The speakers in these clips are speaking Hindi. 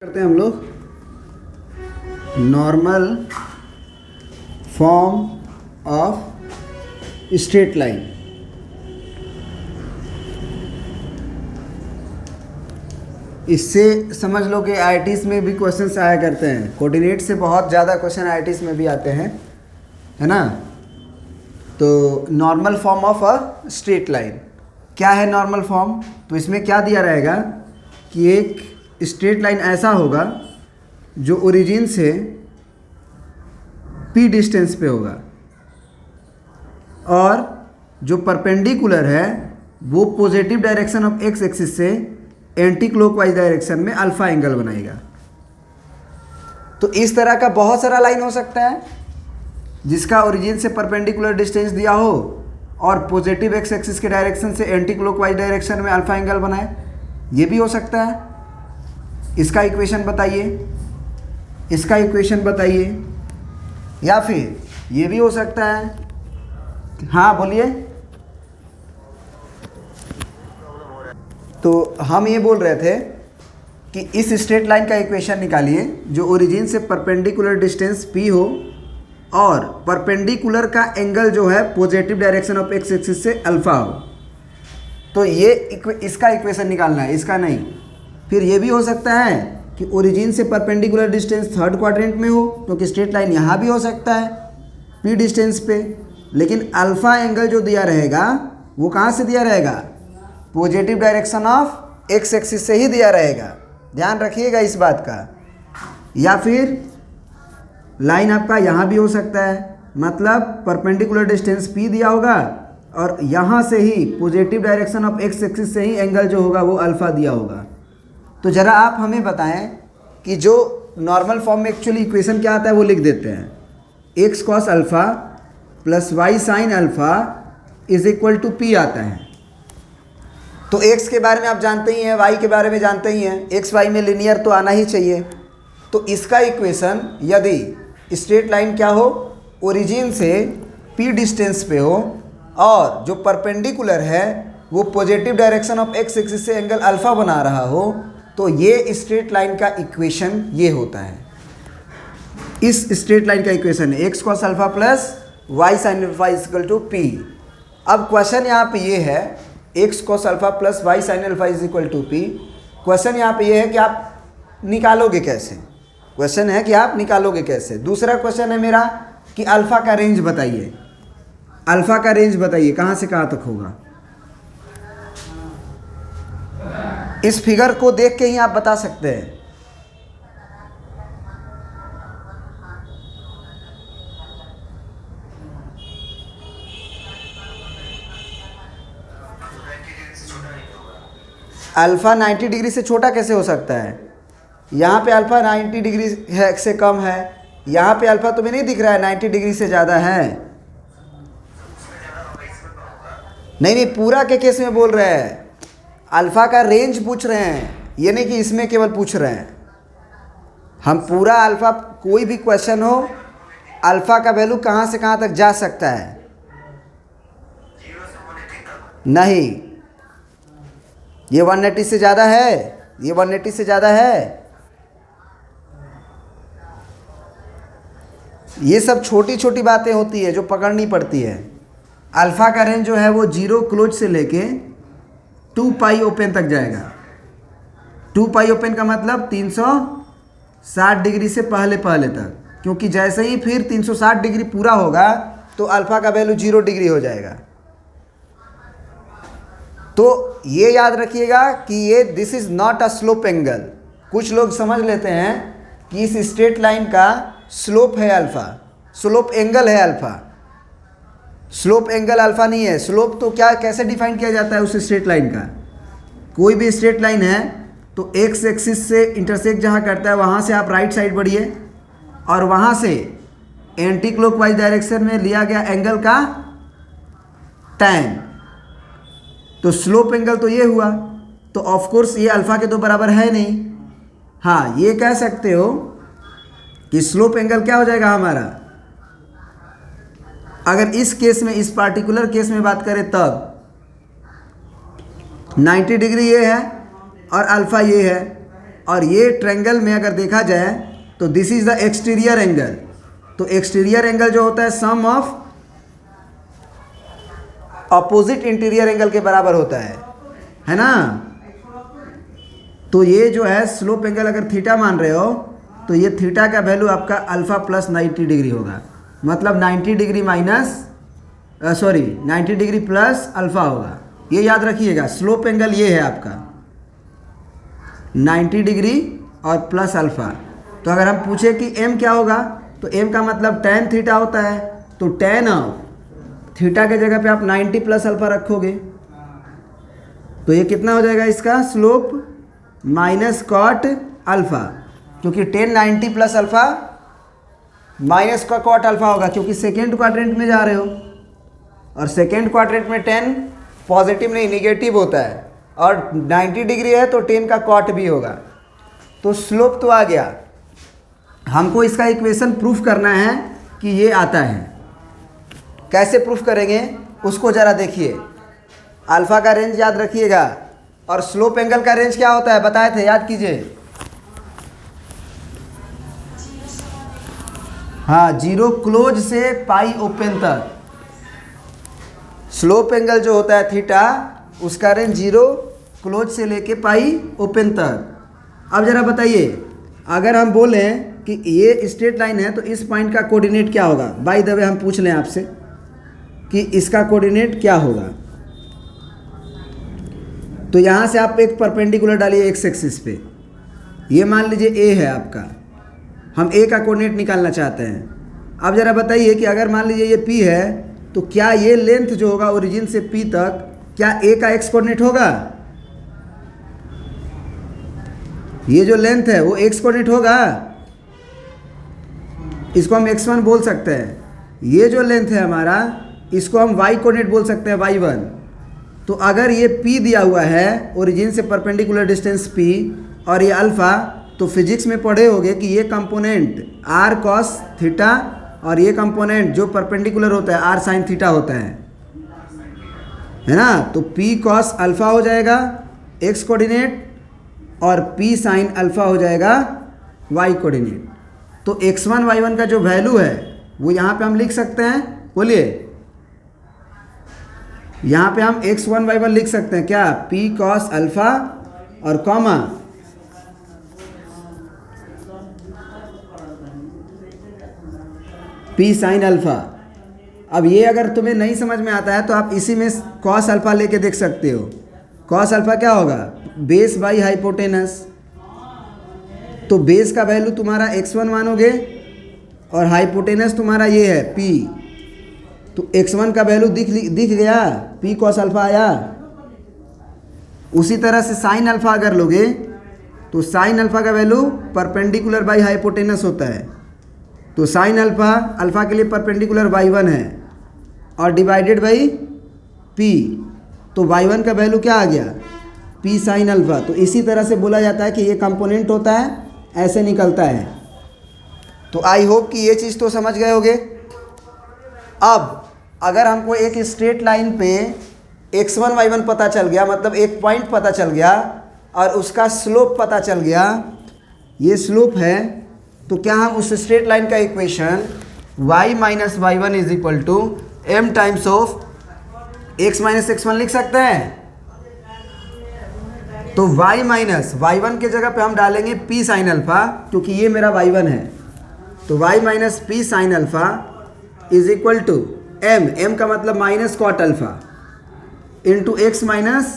करते हैं हम लोग normal form of straight line. इससे समझ लो कि आईआईटीज़ में भी क्वेश्चंस आया करते हैं। कोऑर्डिनेट से बहुत ज़्यादा क्वेश्चन आईआईटीज़ में भी आते हैं, है ना। तो normal form of a straight line क्या है नॉर्मल फॉर्म? तो इसमें क्या दिया रहेगा कि एक स्ट्रेट लाइन ऐसा होगा जो ओरिजिन से p डिस्टेंस पे होगा और जो परपेंडिकुलर है वो positive direction of x axis से एंटी क्लॉकवाइज डायरेक्शन में अल्फा एंगल बनाएगा। तो इस तरह का बहुत सारा लाइन हो सकता है जिसका ओरिजिन से परपेंडिकुलर डिस्टेंस दिया हो और पॉजिटिव x एक्सिस के डायरेक्शन से एंटी क्लॉकवाइज डायरेक्शन में अल्फा एंगल बनाए। ये भी हो सकता है। इसका इक्वेशन बताइए, इसका इक्वेशन बताइए। या फिर ये भी हो सकता है, हाँ बोलिए। तो हम ये बोल रहे थे कि इस स्ट्रेट लाइन का इक्वेशन निकालिए जो ओरिजिन से परपेंडिकुलर डिस्टेंस p हो और परपेंडिकुलर का एंगल जो है positive direction of x axis से अल्फा हो। तो ये इसका इक्वेशन निकालना है, इसका नहीं। फिर ये भी हो सकता है कि ओरिजिन से परपेंडिकुलर डिस्टेंस थर्ड क्वाड्रेंट में हो, क्योंकि स्ट्रेट लाइन यहाँ भी हो सकता है p डिस्टेंस पे, लेकिन अल्फा एंगल जो दिया रहेगा वो कहाँ से दिया रहेगा? Positive direction of x axis से ही दिया रहेगा। ध्यान रखिएगा इस बात का। या फिर लाइन आपका यहाँ भी हो सकता है, मतलब परपेंडिकुलर डिस्टेंस p दिया होगा और यहाँ से ही positive direction of x axis से ही एंगल जो होगा वो अल्फा दिया होगा। तो ज़रा आप हमें बताएं कि जो नॉर्मल फॉर्म में एक्चुअली इक्वेशन क्या आता है वो लिख देते हैं। x cos alpha plus y sine alpha is equal to p आता है। तो x के बारे में आप जानते ही हैं, y के बारे में जानते ही हैं, x y में लिनियर तो आना ही चाहिए। तो इसका इक्वेशन यदि स्ट्रेट लाइन क्या हो, ओरिजिन से p डिस्टेंस पे हो और जो परपेंडिकुलर है वो positive direction of x axis से एंगल अल्फ़ा बना रहा हो, तो ये स्ट्रेट लाइन का इक्वेशन ये होता है। इस स्ट्रेट लाइन का इक्वेशन है x cos alpha plus y sine alpha equal to p। अब क्वेश्चन यहाँ पे ये है x cos alpha plus y sine alpha is equal to p। Question यहाँ पे ये है कि आप निकालोगे कैसे। क्वेश्चन है कि आप निकालोगे कैसे। दूसरा क्वेश्चन है मेरा कि अल्फ़ा का रेंज बताइए। अल्फ़ा का रेंज बताइए कहाँ से कहाँ तक होगा। इस फिगर को देख के ही आप बता सकते हैं। अल्फ़ा 90 डिग्री से छोटा कैसे हो सकता है? यहाँ पे अल्फ़ा 90 डिग्री है से कम है, यहाँ पे अल्फ़ा तुम्हें नहीं दिख रहा है 90 डिग्री से ज़्यादा है। नहीं नहीं, पूरा के केस में बोल रहे हैं। अल्फ़ा का रेंज पूछ रहे हैं, ये नहीं कि इसमें केवल पूछ रहे हैं। हम पूरा अल्फ़ा, कोई भी क्वेश्चन हो, अल्फ़ा का वैल्यू कहाँ से कहाँ तक जा सकता है। नहीं, ये 180 से ज़्यादा है, ये 180 से ज़्यादा है। ये सब छोटी छोटी बातें होती है जो पकड़नी पड़ती है। अल्फ़ा का रेंज जो है वो 0 क्लोज से लेके 2 पाई ओपन तक जाएगा। 2 पाई ओपन का मतलब 360 डिग्री से पहले तक, क्योंकि जैसे ही फिर 360 डिग्री पूरा होगा तो अल्फ़ा का वैल्यू 0 डिग्री हो जाएगा। तो ये याद रखिएगा कि ये this is not a slope angle. कुछ लोग समझ लेते हैं कि इस स्ट्रेट लाइन का स्लोप है अल्फ़ा, स्लोप एंगल है अल्फ़ा। स्लोप एंगल अल्फ़ा नहीं है। स्लोप तो क्या, कैसे डिफाइन किया जाता है उस स्ट्रेट लाइन का? कोई भी स्ट्रेट लाइन है तो x एक्सिस से इंटरसेक्ट जहाँ करता है वहाँ से आप राइट साइड बढ़िए और वहाँ से एंटी क्लॉकवाइज डायरेक्शन में लिया गया एंगल का tan। तो स्लोप एंगल तो ये हुआ। तो ऑफ कोर्स ये अल्फ़ा के तो बराबर है नहीं। हाँ, ये कह सकते हो कि स्लोप एंगल क्या हो जाएगा हमारा, अगर इस केस में, इस पार्टिकुलर केस में बात करें तब 90 डिग्री ये है और अल्फ़ा ये है और ये ट्रायंगल में अगर देखा जाए तो this is the exterior angle. तो एक्सटीरियर एंगल जो होता है सम ऑफ अपोजिट इंटीरियर एंगल के बराबर होता है ना। तो ये जो है स्लोप एंगल अगर थीटा मान रहे हो तो ये थीटा का वैल्यू आपका अल्फा प्लस 90 डिग्री होगा, मतलब 90 degree minus 90 degree plus alpha होगा। ये याद रखिएगा, स्लोप एंगल ये है आपका 90 डिग्री और प्लस अल्फा। तो अगर हम पूछे कि m क्या होगा तो m का मतलब tan थीटा होता है, तो tan ऑफ थीटा के जगह पे आप 90 प्लस अल्फा रखोगे तो ये कितना हो जाएगा इसका स्लोप माइनस कॉट अल्फा, क्योंकि tan 90 प्लस अल्फा माइनस का कॉट अल्फा होगा, क्योंकि सेकेंड क्वाड्रेंट में जा रहे हो और सेकेंड क्वाड्रेंट में tan पॉजिटिव नहीं निगेटिव होता है और 90 डिग्री है तो tan का कॉट भी होगा। तो स्लोप तो आ गया, हमको इसका इक्वेशन प्रूफ करना है कि ये आता है। कैसे प्रूफ करेंगे उसको ज़रा देखिए। अल्फ़ा का रेंज याद रखिएगा और स्लोप एंगल का रेंज क्या होता है बताए थे, याद कीजिए। हाँ, 0 क्लोज से पाई ओपन तक स्लोप एंगल जो होता है थीटा उसका रेंज 0 क्लोज से लेके पाई ओपन तक। अब ज़रा बताइए, अगर हम बोलें कि ये स्ट्रेट लाइन है तो इस पॉइंट का कोऑर्डिनेट क्या होगा। बाय द वे हम पूछ लें आपसे कि इसका कोऑर्डिनेट क्या होगा। तो यहाँ से आप एक परपेंडिकुलर डालिए एक्स एक्सिस पे, ये मान लीजिए ए है आपका, हम ए का कोऑर्डिनेट निकालना चाहते हैं। अब ज़रा बताइए कि अगर मान लीजिए ये पी है तो क्या ये लेंथ जो होगा ओरिजिन से पी तक क्या ए का एक्स कोऑर्डिनेट होगा। ये जो लेंथ है वो एक्स कोऑर्डिनेट होगा, इसको हम x1 बोल सकते हैं। ये जो लेंथ है हमारा इसको हम y कोऑर्डिनेट बोल सकते हैं y1। तो अगर ये p दिया हुआ है ओरिजिन से परपेंडिकुलर डिस्टेंस p और ये अल्फ़ा, तो फिजिक्स में पढ़े होंगे कि ये कंपोनेंट r cos थीटा और ये कंपोनेंट जो परपेंडिकुलर होता है r sin थीटा होता है ना। तो p cos अल्फ़ा हो जाएगा x कोऑर्डिनेट और p sin अल्फ़ा हो जाएगा y कोऑर्डिनेट। तो x1 y1 का जो वैल्यू है वो यहाँ पे हम लिख सकते हैं, बोलिए। यहाँ पे हम x1 y1 लिख सकते हैं क्या, p cos अल्फ़ा और कॉमा p sin अल्फ़ा। अब ये अगर तुम्हें नहीं समझ में आता है तो आप इसी में cos अल्फ़ा लेके देख सकते हो। cos अल्फ़ा क्या होगा, बेस बाई हाइपोटेनस। तो बेस का वैल्यू तुम्हारा x1 मानोगे और हाइपोटेनस तुम्हारा ये है p। तो x1 का वैल्यू दिख गया, p cos अल्फ़ा आया। उसी तरह से साइन अल्फ़ा अगर लोगे तो साइन अल्फ़ा का वैल्यू परपेंडिकुलर बाई हाइपोटेनस होता है। तो साइन अल्फ़ा अल्फ़ा के लिए परपेंडिकुलर y1 है और डिवाइडेड बाई p। तो y1 का वैल्यू क्या आ गया, p साइन अल्फ़ा। तो इसी तरह से बोला जाता है कि ये कंपोनेंट होता है, ऐसे निकलता है। तो आई होप कि ये चीज़ तो समझ गए होगे। अब अगर हमको एक स्ट्रेट लाइन पे x1 y1 पता चल गया, मतलब एक पॉइंट पता चल गया और उसका स्लोप पता चल गया, ये स्लोप है, तो क्या हम उस स्ट्रेट लाइन का equation y minus y1 is equal to m times of x minus x1 लिख सकते हैं। तो y माइनस y1 के जगह पे हम डालेंगे p साइन अल्फ़ा, क्योंकि ये मेरा y1 है। तो y minus p sine alpha is equal to m का मतलब minus cot alpha into x minus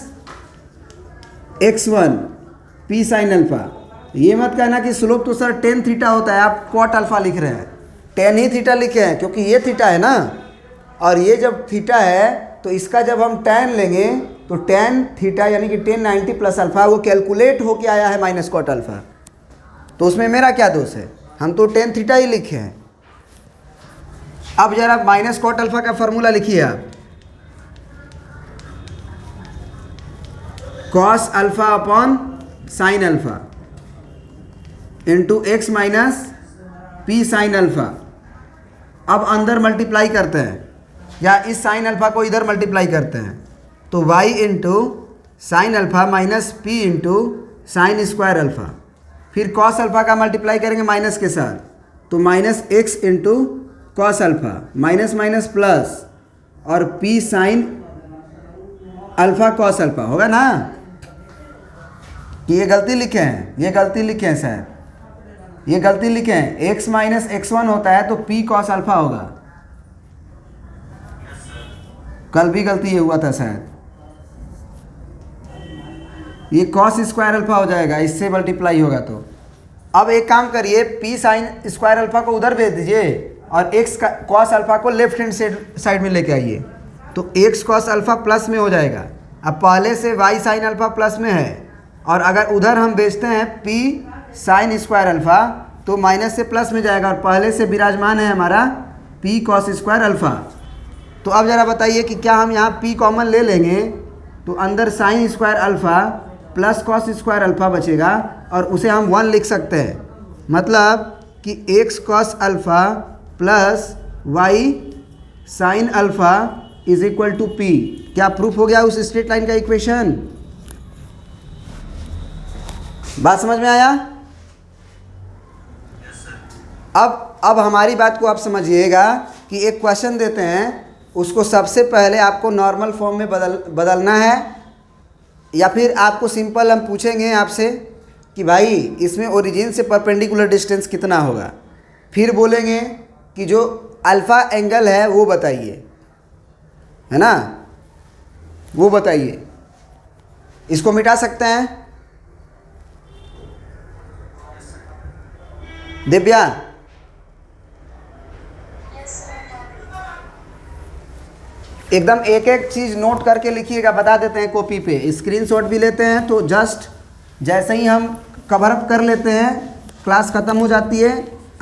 x1 p sine alpha. ये मत कहना कि स्लोप तो सर टेन थीटा होता है, आप कॉट अल्फ़ा लिख रहे हैं। टेन ही थीटा लिखे हैं क्योंकि ये थीटा है ना, और ये जब थीटा है तो इसका जब हम टेन लेंगे तो टेन थीटा यानी कि टेन 90 प्लस अल्फ़ा वो कैलकुलेट होके आया है माइनस कॉट अल्फ़ा। तो उसमें मेरा क्या दोष है, हम तो टेन थीटा ही लिखे हैं। अब जरा माइनस कॉट अल्फ़ा का फॉर्मूला लिखिए आप, cos alpha upon sine alpha into x minus P sine alpha. अब अंदर मल्टीप्लाई करते हैं या इस साइन अल्फ़ा को इधर मल्टीप्लाई करते हैं, तो y into sine alpha minus P into sine square alpha. फिर कॉस अल्फ़ा का मल्टीप्लाई करेंगे माइनस के साथ, तो minus X into cos alpha, minus minus plus, और P sine alpha cos alpha होगा ना। कि ये गलती लिखे हैं, ये गलती लिखे हैं सर, ये गलती लिखे हैं। एक्स माइनस एक्स वन होता है तो पी कॉस अल्फ़ा होगा। कल भी गलती ये हुआ था शायद। ये कॉस स्क्वायर अल्फ़ा हो जाएगा, इससे मल्टीप्लाई होगा। तो अब एक काम करिए, पी साइन स्क्वायर अल्फ़ा को उधर भेज दीजिए और एक्स का कॉस अल्फ़ा को लेफ्ट हैंड साइड में लेके आइए, तो एक्स कॉस अल्फ़ा प्लस में हो जाएगा। अब पहले से वाई साइन अल्फ़ा प्लस में है, और अगर उधर हम भेजते हैं पी साइन स्क्वायर अल्फ़ा तो माइनस से प्लस में जाएगा, और पहले से विराजमान है हमारा पी कॉस स्क्वायर अल्फ़ा। तो अब ज़रा बताइए कि क्या हम यहाँ पी कॉमन ले लेंगे तो अंदर sign square alpha plus cos square alpha बचेगा, और उसे हम 1 लिख सकते हैं। मतलब कि x cos alpha plus y sine alpha is equal to p. क्या प्रूफ हो गया उस स्ट्रेट लाइन का इक्वेशन? बात समझ में आया? अब हमारी बात को आप समझिएगा कि एक क्वेश्चन देते हैं, उसको सबसे पहले आपको नॉर्मल फॉर्म में बदलना है, या फिर आपको सिंपल हम पूछेंगे आपसे कि भाई इसमें ओरिजिन से परपेंडिकुलर डिस्टेंस कितना होगा, फिर बोलेंगे कि जो अल्फ़ा एंगल है वो बताइए, है ना, वो बताइए। इसको मिटा सकते हैं दिव्या? एकदम एक एक चीज़ नोट करके लिखिएगा, बता देते हैं कॉपी पे, स्क्रीनशॉट भी लेते हैं। तो जस्ट जैसे ही हम कवर अप कर लेते हैं, क्लास ख़त्म हो जाती है,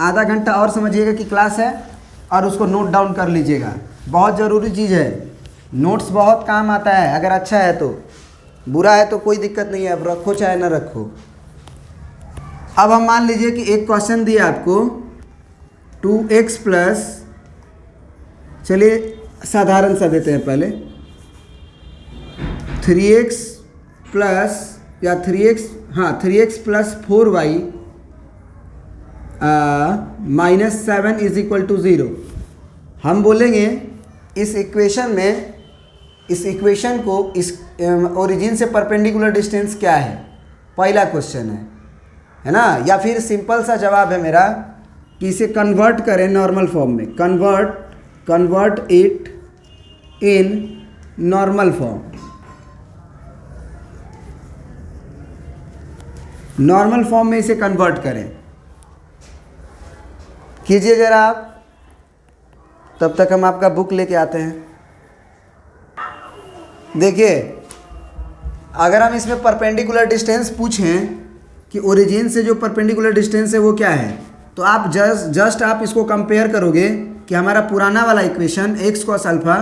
आधा घंटा और समझिएगा कि क्लास है, और उसको नोट डाउन कर लीजिएगा। बहुत ज़रूरी चीज़ है, नोट्स बहुत काम आता है, अगर अच्छा है तो। बुरा है तो कोई दिक्कत नहीं है, अब रखो चाहे ना रखो। अब हम मान लीजिए कि एक क्वेश्चन दिया आपको 2x प्लस, चलिए साधारण सा देते हैं पहले, 3x प्लस या 3x plus 4y minus 7 is equal to 0। हम बोलेंगे इस इक्वेशन में, इस इक्वेशन को इस ओरिजिन से परपेंडिकुलर डिस्टेंस क्या है, पहला क्वेश्चन है ना। या फिर सिंपल सा जवाब है मेरा कि इसे कन्वर्ट करें नॉर्मल फॉर्म में, convert it in normal form. Normal form में इसे कन्वर्ट करें, कीजिए ज़रा आप, तब तक हम आपका बुक लेके आते हैं। देखिए, अगर हम इसमें परपेंडिकुलर डिस्टेंस पूछें कि ओरिजिन से जो परपेंडिकुलर डिस्टेंस है वो क्या है, तो आप जस्ट आप इसको कंपेयर करोगे कि हमारा पुराना वाला equation x cos alpha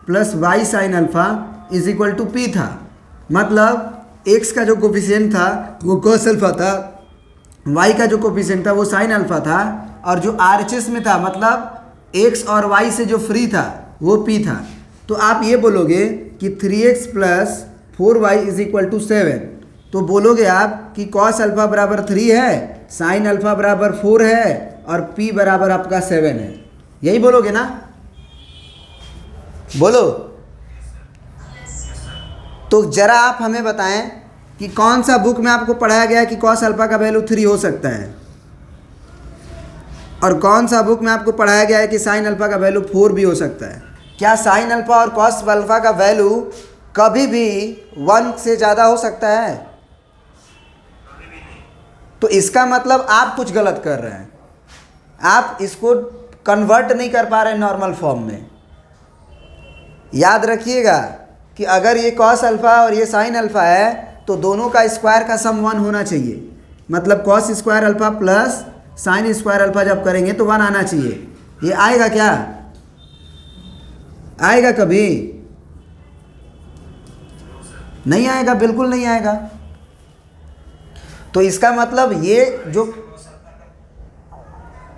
plus y sine alpha is equal to p था। मतलब एक्स का जो कोफिशिएंट था वो कॉस अल्फ़ा था, वाई का जो कोफिशिएंट था वो साइन अल्फ़ा था, और जो RHS में था, मतलब एक्स और वाई से जो फ्री था वो पी था। तो आप ये बोलोगे कि 3x plus 4y is equal to 7, तो बोलोगे आप कि कॉस अल्फ़ा बराबर 3 है, साइन अल्फ़ा बराबर 4 है, और p बराबर आपका 7 है। यही बोलोगे ना? बोलो। तो ज़रा आप हमें बताएं कि कौन सा बुक में आपको पढ़ाया गया है कि कॉस अल्फ़ा का वैल्यू 3 हो सकता है, और कौन सा बुक में आपको पढ़ाया गया है कि साइन अल्फ़ा का वैल्यू 4 भी हो सकता है। क्या साइन अल्फ़ा और कॉस अल्फ़ा का वैल्यू कभी भी 1 से ज़्यादा हो सकता है? तो इसका मतलब आप कुछ गलत कर रहे हैं, आप इसको कन्वर्ट नहीं कर पा रहे नॉर्मल फॉर्म में। याद रखिएगा कि अगर ये कॉस अल्फ़ा और ये साइन अल्फ़ा है तो दोनों का स्क्वायर का सम 1 होना चाहिए। मतलब cos square alpha plus sign square alpha जब करेंगे तो 1 आना चाहिए। ये आएगा क्या? आएगा कभी? नहीं आएगा, बिल्कुल नहीं आएगा। तो इसका मतलब ये जो,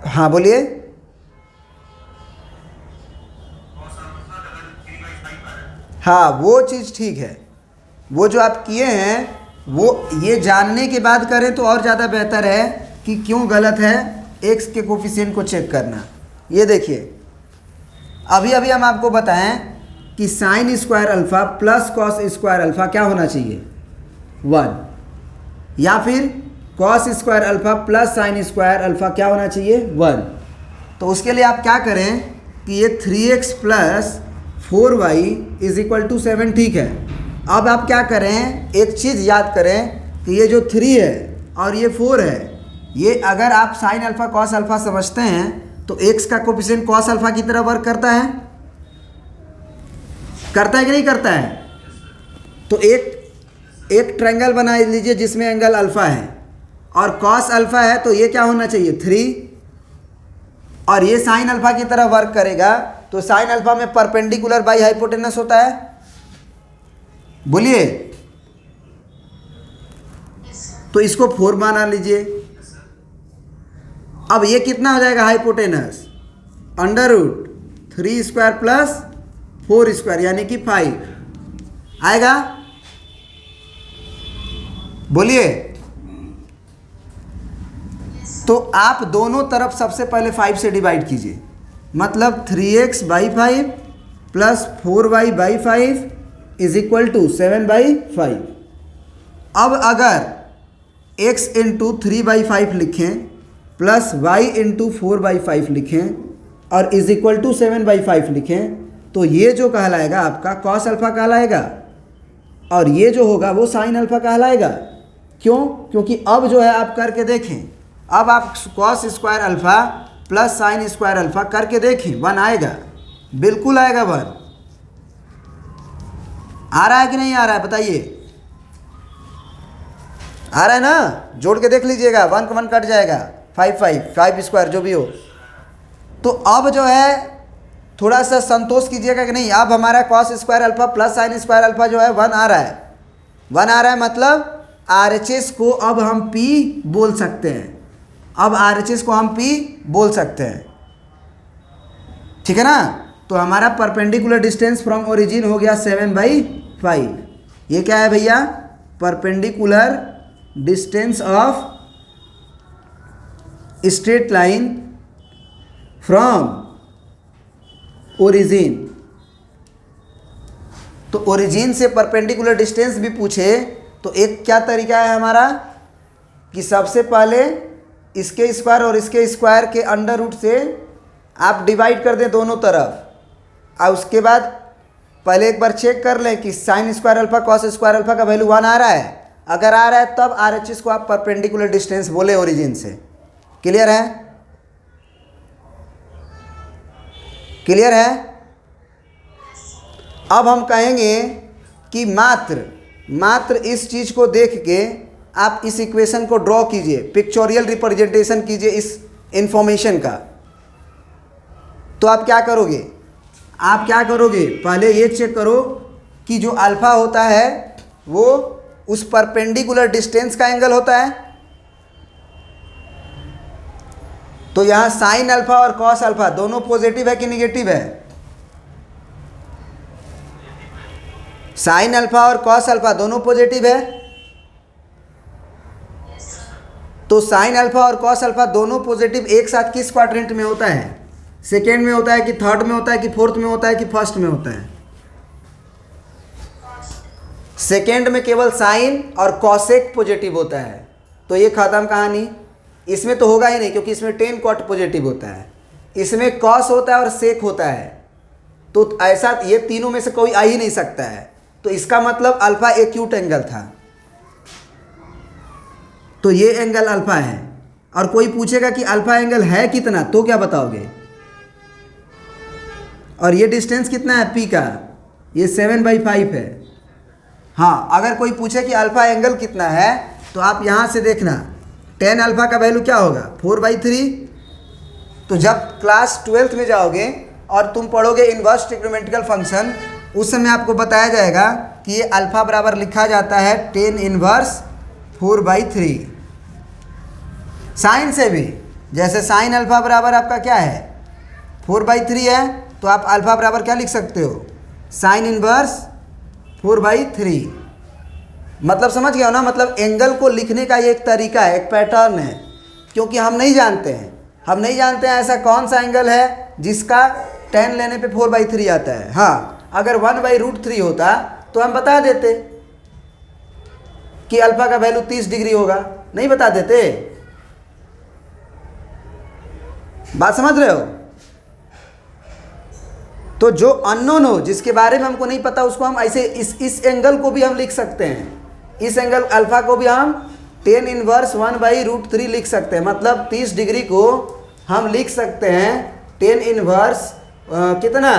हाँ बोलिए। हाँ वो चीज़ ठीक है, वो जो आप किए हैं वो ये जानने के बाद करें तो और ज़्यादा बेहतर है कि क्यों गलत है एक्स के कोफिशिएंट को चेक करना। ये देखिए, अभी अभी हम आपको बताएं कि sign square alpha plus cos square alpha क्या होना चाहिए 1, या फिर cos square alpha plus sign square alpha क्या होना चाहिए 1। तो उसके लिए आप क्या करें कि ये 3x plus 4y is equal to 7, ठीक है। अब आप क्या करें, एक चीज़ याद करें कि ये जो 3 है और ये 4 है, ये अगर आप साइन अल्फ़ा कॉस अल्फ़ा समझते हैं तो x का कोफिशिएंट कॉस अल्फ़ा की तरह वर्क करता है कि नहीं करता है। तो एक ट्रायंगल बना लीजिए जिसमें एंगल अल्फ़ा है और कॉस अल्फ़ा है, तो ये क्या होना चाहिए 3, और ये साइन अल्फ़ा की तरह वर्क करेगा। तो साइन अल्फ़ा में परपेंडिकुलर बाई हाइपोटेनस होता है, बोलिए। तो इसको 4 बना लीजिए। अब ये कितना हो जाएगा हाइपोटेनस, √3 स्क्वायर प्लस 4 स्क्वायर यानी कि 5 आएगा, बोलिए। तो आप दोनों तरफ सबसे पहले 5 से डिवाइड कीजिए, मतलब 3x/5 plus 4y/5 is equal to 7/5। अब अगर x इंटू 3/5 लिखें प्लस y इंटू 4/5 लिखें और इज इक्वल टू 7/5 लिखें, तो ये जो कहलाएगा आपका कॉस अल्फ़ा कहलाएगा और ये जो होगा वो साइन अल्फ़ा कहलाएगा। क्यों? क्योंकि अब जो है आप करके देखें, अब आप cos square alpha plus sign square alpha करके देखें, 1 आएगा, बिल्कुल आएगा 1। आ रहा है कि नहीं आ रहा है बताइए? आ रहा है ना? जोड़ के देख लीजिएगा, 1 का 1 कट जाएगा, 5 स्क्वायर जो भी हो। तो अब जो है थोड़ा सा संतोष कीजिएगा कि नहीं, अब हमारा cos square alpha plus sign square alpha जो है 1 आ रहा है। 1 आ रहा है मतलब RHS को अब हम P बोल सकते हैं, अब RHS को हम P बोल सकते हैं, ठीक है ना। तो हमारा परपेंडिकुलर डिस्टेंस फ्रॉम ओरिजिन हो गया 7/5। ये क्या है भैया? Perpendicular distance of straight line from origin. तो ओरिजिन से परपेंडिकुलर डिस्टेंस भी पूछे तो एक क्या तरीका है हमारा कि सबसे पहले इसके स्क्वायर और इसके स्क्वायर के अंडर रूट से आप डिवाइड कर दें दोनों तरफ, और उसके बाद पहले एक बार चेक कर लें कि sign square alpha cos square alpha का वैल्यू 1 आ रहा है। अगर आ रहा है तब RHS को आप परपेंडिकुलर डिस्टेंस बोले ओरिजिन से। क्लियर है? क्लियर है? अब हम कहेंगे कि मात्र इस चीज़ को देख के आप इस इक्वेशन को ड्रॉ कीजिए, पिक्चोरियल रिप्रेजेंटेशन कीजिए इस इंफॉर्मेशन का। तो आप क्या करोगे? पहले ये चेक करो कि जो अल्फ़ा होता है वो उस परपेंडिकुलर डिस्टेंस का एंगल होता है। तो यहाँ साइन अल्फ़ा और कॉस अल्फ़ा दोनों पॉजिटिव है कि निगेटिव है? साइन अल्फ़ा और कॉस अल्फ़ा दोनों पॉजिटिव है। तो साइन अल्फ़ा और कॉस अल्फ़ा दोनों पॉजिटिव एक साथ किस क्वाड्रेंट में होता है? सेकेंड में होता है कि थर्ड में होता है कि फोर्थ में होता है कि फर्स्ट में होता है? सेकेंड में केवल साइन और कॉसेक पॉजिटिव होता है। तो ये खत्म कहानी। इसमें तो होगा ही नहीं क्योंकि इसमें टेन कॉट पॉजिटिव होता है, इसमें कॉस होता है और सेक होता है। तो ऐसा ये तीनों में से कोई आ ही नहीं सकता है। तो इसका मतलब अल्फ़ा एक्यूट एंगल था। तो ये एंगल अल्फ़ा है। और कोई पूछेगा कि अल्फ़ा एंगल है कितना, तो क्या बताओगे? और ये डिस्टेंस कितना है P का? ये 7/5 है। हाँ, अगर कोई पूछे कि अल्फ़ा एंगल कितना है तो आप यहाँ से देखना, tan अल्फ़ा का वैल्यू क्या होगा? 4/3। तो जब क्लास 12th में जाओगे और तुम पढ़ोगे इन्वर्स ट्रिग्नोमेट्रिकल फंक्शन, उस समय आपको बताया जाएगा कि ये अल्फ़ा बराबर लिखा जाता है tan इनवर्स 4/3। साइन से भी, जैसे साइन अल्फ़ा बराबर आपका क्या है? 4/3 है, तो आप अल्फ़ा बराबर क्या लिख सकते हो? Sine inverse 4/3। मतलब समझ गया हो ना, मतलब एंगल को लिखने का ये एक तरीका है, एक पैटर्न है, क्योंकि हम नहीं जानते हैं ऐसा कौन सा एंगल है जिसका tan लेने पे 4/3 आता है। हाँ, अगर 1/√3 होता तो हम बता देते कि अल्फा का वैल्यू 30 डिग्री होगा, नहीं बता देते? बात समझ रहे हो? तो जो अननोन हो, जिसके बारे में हमको नहीं पता, उसको हम ऐसे इस एंगल को भी हम लिख सकते हैं, इस एंगल अल्फा को भी हम tan इनवर्स 1/√3 लिख सकते हैं। मतलब 30 डिग्री को हम लिख सकते हैं tan इनवर्स कितना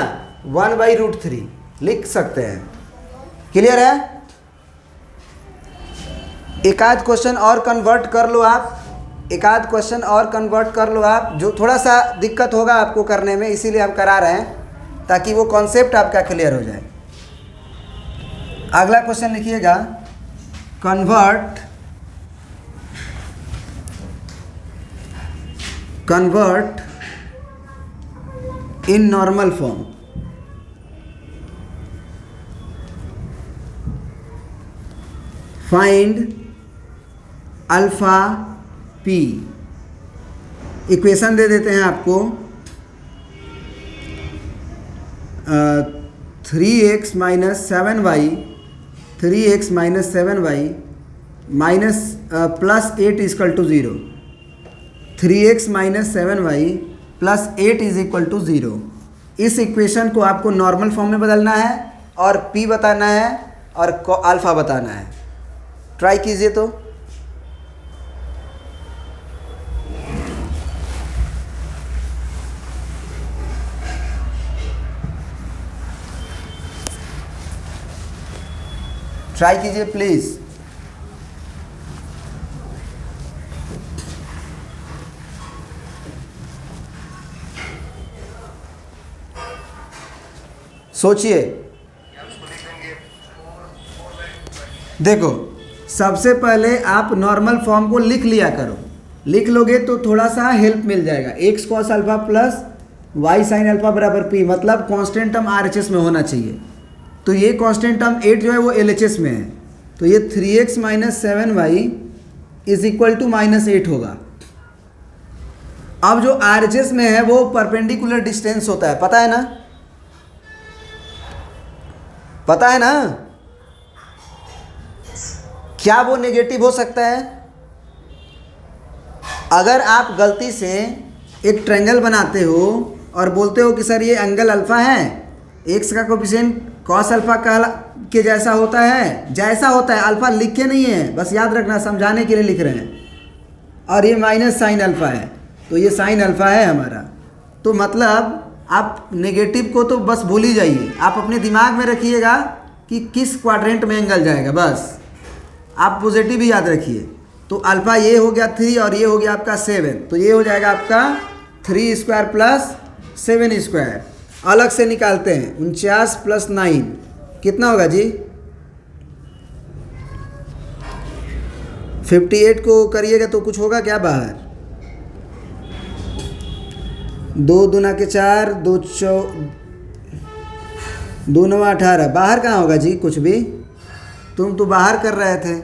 1/√3 लिख सकते हैं। क्लियर है? एक आध क्वेश्चन और कन्वर्ट कर लो आप, जो थोड़ा सा दिक्कत होगा आपको करने में, इसीलिए हम करा रहे हैं ताकि वो कॉन्सेप्ट आपका क्लियर हो जाए। अगला क्वेश्चन लिखिएगा, convert in normal form. Find alpha P. Equation दे देते हैं आपको 3x minus 7y minus plus 8 is equal to 0। 3x minus 7y plus 8 is equal to 0। इस इक्वेशन को आपको नॉर्मल फॉर्म में बदलना है और p बताना है और अल्फ़ा बताना है। ट्राई कीजिए तो। ट्राई कीजिए प्लीज़। सोचिए। देखो, सबसे पहले आप नॉर्मल फॉर्म को लिख लिया करो। लिख लोगे तो थोड़ा सा हेल्प मिल जाएगा। x cos alpha plus y sine alpha बराबर p, मतलब कांस्टेंट टर्म RHS में होना चाहिए। तो ये कांस्टेंट टर्म 8 जो है वो LHS में है, तो ये 3x minus 7y is equal to -8 होगा। अब जो RHS में है वो परपेंडिकुलर डिस्टेंस होता है, पता है ना? पता है ना? क्या वो नेगेटिव हो सकता है? अगर आप गलती से एक ट्रायंगल बनाते हो और बोलते हो कि सर ये एंगल अल्फा है, एक्स का कोफिशिएंट कॉस अल्फा के जैसा होता है, अल्फा लिखे नहीं है, बस याद रखना, समझाने के लिए लिख रहे हैं, और ये माइनस साइन अल्फा है, तो ये साइन अल्फा है हमारा। तो मतलब आप नेगेटिव को तो बस भूल ही जाइए, आप अपने दिमाग में रखिएगा कि किस क्वाड्रेंट में एंगल जाएगा, बस आप पॉजिटिव ही याद रखिए। तो अल्फ़ा ये हो गया 3 और ये हो गया आपका 7, तो ये हो जाएगा आपका 3 स्क्वायर प्लस 7 स्क्वायर। अलग से निकालते हैं, 49 प्लस 9 कितना होगा जी? 58 को करिएगा तो कुछ होगा क्या बाहर? 2 दूना के 4, 2 9 18, बाहर कहाँ होगा जी कुछ भी? तुम तो बाहर कर रहे थे।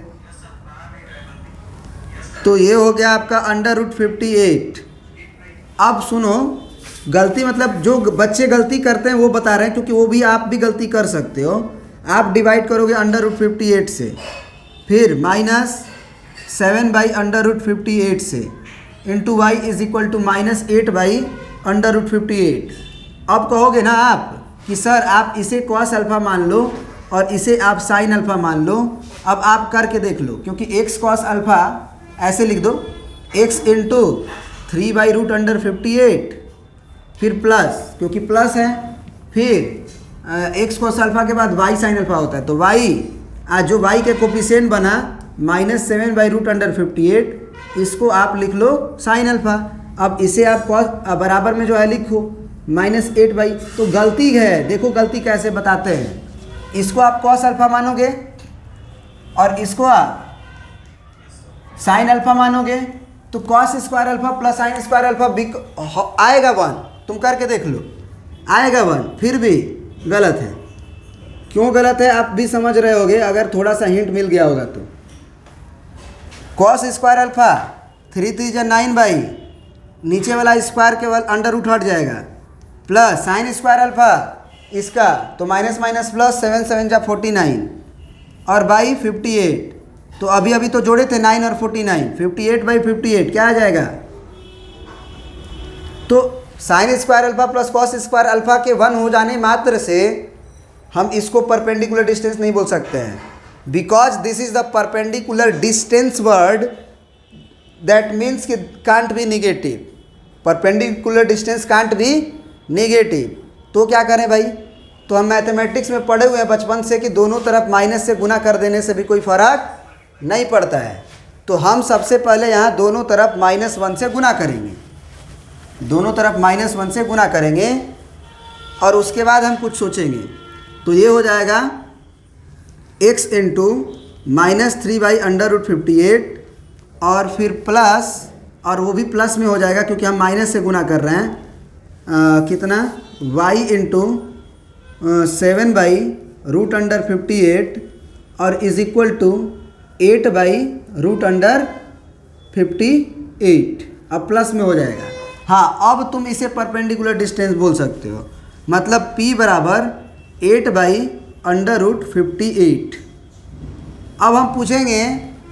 तो ये हो गया आपका √58। अब सुनो, गलती मतलब जो बच्चे गलती करते हैं वो बता रहे हैं, क्योंकि वो भी आप भी गलती कर सकते हो। आप डिवाइड करोगे √58 से, फिर -7/√58 से, into y is equal to -8/√58। अब कहोगे ना आप कि सर आप इसे कॉस अल्फ़ा मान लो और इसे आप साइन अल्फ़ा मान लो। अब आप करके देख लो, क्योंकि x कॉस अल्फ़ा ऐसे लिख दो, x इंटू 3/√58, फिर प्लस, क्योंकि प्लस है, फिर x कॉस अल्फ़ा के बाद y साइन अल्फ़ा होता है, तो y जो y के कोफिशिएंट बना -7/√58, इसको आप लिख लो साइन अल्फ़ा। अब इसे आप कॉस बराबर में जो है लिखो -8/, तो गलती है, देखो गलती कैसे बताते हैं। इसको आप कॉस अल्फ़ा मानोगे और इसको आप साइन अल्फ़ा मानोगे, तो cos square alpha plus sign square alpha आएगा 1। तुम करके देख लो, आएगा 1, फिर भी गलत है। क्यों गलत है आप भी समझ रहे होगे अगर थोड़ा सा हिंट मिल गया होगा तो। कॉस स्क्वायर अल्फा 3 3 जा 9 बाई नीचे वाला स्क्वायर केवल अंडर रूट हट जाएगा, प्लस साइन स्क्वायर अल्फा इसका तो माइनस माइनस प्लस 7 7 जा 49 और बाई 58। तो अभी अभी तो जोड़े थे 9 और 49, 58 बाई 58 क्या आ जाएगा? तो sine square alpha plus cos square alpha के 1 हो जाने मात्र से हम इसको परपेंडिकुलर डिस्टेंस नहीं बोल सकते हैं, because this is the perpendicular distance word, that means कि can't be negative, perpendicular distance can't be negative. तो क्या करें भाई? तो हम मैथमेटिक्स में पढ़े हुए हैं बचपन से कि दोनों तरफ माइनस से गुना कर देने से भी कोई फर्क नहीं पड़ता है। तो हम सबसे पहले यहाँ दोनों तरफ -1 से गुना करेंगे, दोनों तरफ -1 से गुना करेंगे और उसके बाद हम कुछ सोचेंगे। तो ये हो जाएगा x into -3 by under root 58 और फिर प्लस, और वो भी प्लस में हो जाएगा क्योंकि हम माइनस से गुना कर रहे हैं, कितना y into 7 by root under 58 और is equal to 8 by root under 58। अब प्लस में हो जाएगा। हाँ, अब तुम इसे परपेंडिकुलर डिस्टेंस बोल सकते हो, मतलब p बराबर 8 बाई अंडर रूट 58। अब हम पूछेंगे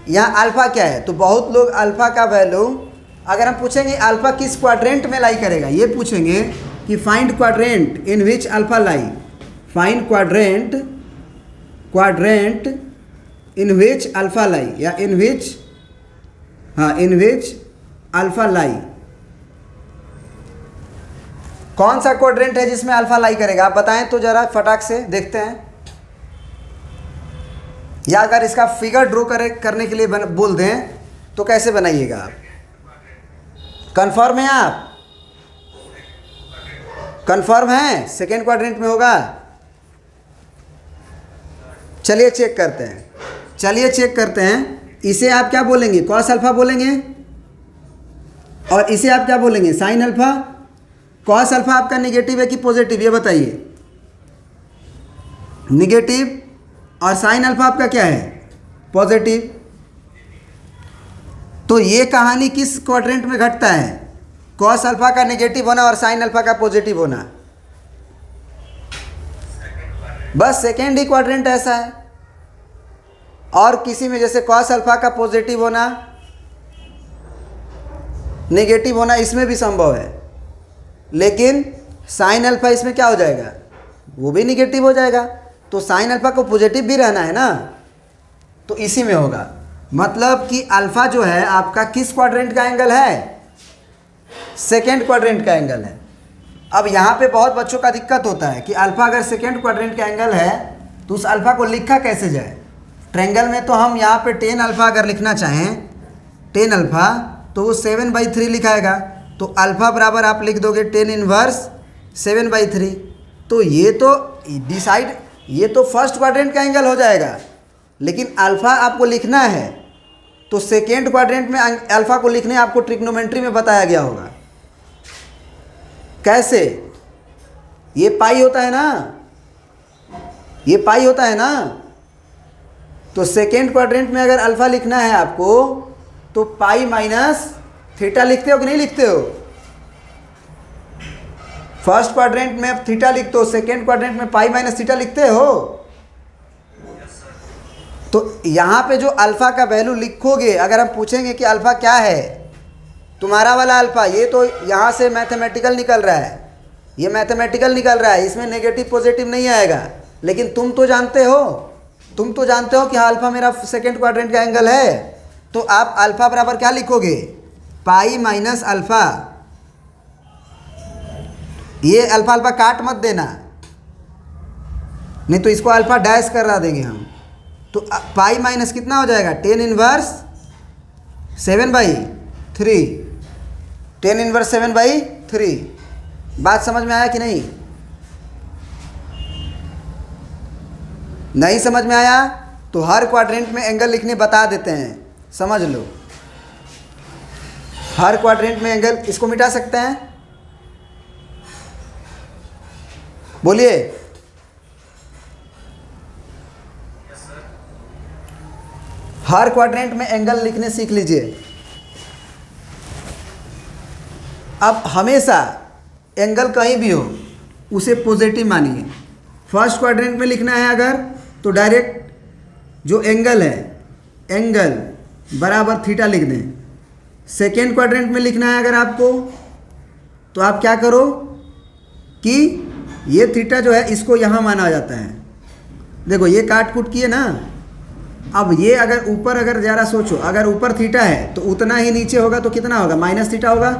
यहाँ अल्फ़ा क्या है, तो बहुत लोग अल्फ़ा का वैल्यू, अगर हम पूछेंगे अल्फ़ा किस क्वाड्रेंट में लाई करेगा, ये पूछेंगे कि फाइंड क्वाड्रेंट इन विच अल्फ़ा लाई, फाइंड क्वाड्रेंट इन विच अल्फ़ा लाई, या इन विच, हाँ इन विच अल्फ़ा लाई, कौन सा क्वाड्रेंट है जिसमें अल्फ़ा लाई करेगा आप बताएं तो ज़रा फटाक से देखते हैं। या अगर इसका फिगर ड्रॉ करने के लिए बोल दें तो कैसे बनाइएगा आप? कंफर्म है आप? कंफर्म है सेकेंड क्वाड्रेंट में होगा? चलिए चेक करते हैं। इसे आप क्या बोलेंगे? कॉस अल्फा बोलेंगे, और इसे आप क्या बोलेंगे? Sine alpha. कॉस अल्फा आपका निगेटिव है कि पॉजिटिव, ये बताइए। निगेटिव, और साइन अल्फा आपका क्या है? पॉजिटिव। तो ये कहानी किस क्वाड्रेंट में घटता है? कॉस अल्फा का नेगेटिव होना और साइन अल्फा का पॉजिटिव होना, बस सेकेंड ही क्वाड्रेंट ऐसा है। और किसी में जैसे कॉस अल्फा का पॉजिटिव होना, नेगेटिव होना, इसमें भी संभव है, लेकिन साइन अल्फा इसमें क्या हो जाएगा? वो भी निगेटिव हो जाएगा। तो साइन अल्फा को पॉजिटिव भी रहना है ना, तो इसी में होगा। मतलब कि अल्फा जो है आपका किस क्वाड्रेंट का एंगल है? सेकेंड क्वाड्रेंट का एंगल है। अब यहाँ पे बहुत बच्चों का दिक्कत होता है कि अल्फा अगर सेकेंड क्वाड्रेंट का एंगल है तो उस अल्फा को लिखा कैसे जाए? ट्रायंगल में तो हम यहाँ पे टेन अल्फा अगर लिखना चाहें, टेन अल्फा, तो वो 7/3 लिखाएगा। तो अल्फा बराबर आप लिख दोगे टेन इनवर्स 7/3। तो ये तो डिसाइड, ये तो फर्स्ट क्वाड्रेंट का एंगल हो जाएगा, लेकिन अल्फ़ा आपको लिखना है तो सेकेंड क्वाड्रेंट में अल्फ़ा को लिखने आपको ट्रिग्नोमेट्री में बताया गया होगा। कैसे? ये पाई होता है ना, ये पाई होता है ना। तो सेकेंड क्वाड्रेंट में अगर अल्फ़ा लिखना है आपको तो पाई माइनस थीटा लिखते हो कि नहीं लिखते हो? फर्स्ट क्वाड्रेंट में थीटा लिखते हो, सेकेंड क्वाड्रेंट में पाई माइनस थीटा लिखते हो। तो यहाँ पे जो अल्फ़ा का वैल्यू लिखोगे, अगर हम पूछेंगे कि अल्फ़ा क्या है, तुम्हारा वाला अल्फ़ा, ये तो यहाँ से मैथमेटिकल निकल रहा है, ये मैथमेटिकल निकल रहा है, इसमें नेगेटिव पॉजिटिव नहीं आएगा। लेकिन तुम तो जानते हो कि हाँ अल्फ़ा मेरा सेकेंड क्वाड्रेंट का एंगल है, तो आप अल्फ़ा बराबर क्या लिखोगे? Pi minus alpha. ये अल्फ़ा अल्फ़ा काट मत देना, नहीं तो इसको अल्फ़ा डैश करा देंगे हम। तो पाई माइनस कितना हो जाएगा? Tan inverse 7/3, tan inverse 7/3। बात समझ में आया कि नहीं? नहीं समझ में आया तो हर क्वाड्रेंट में एंगल लिखने बता देते हैं, समझ लो। हर क्वाड्रेंट में एंगल, इसको मिटा सकते हैं? बोलिए। हर क्वाड्रेंट में एंगल लिखने सीख लीजिए। अब हमेशा एंगल कहीं भी हो उसे पॉजिटिव मानिए। फर्स्ट क्वाड्रेंट में लिखना है अगर, तो डायरेक्ट जो एंगल है, एंगल बराबर थीटा लिख दें। सेकेंड क्वाड्रेंट में लिखना है अगर आपको, तो आप क्या करो कि ये थीटा जो है इसको यहाँ माना जाता है। देखो ये काट कूट किए ना। अब ये अगर ऊपर, अगर ज़रा सोचो, अगर ऊपर थीटा है तो उतना ही नीचे होगा तो कितना होगा, माइनस थीटा होगा।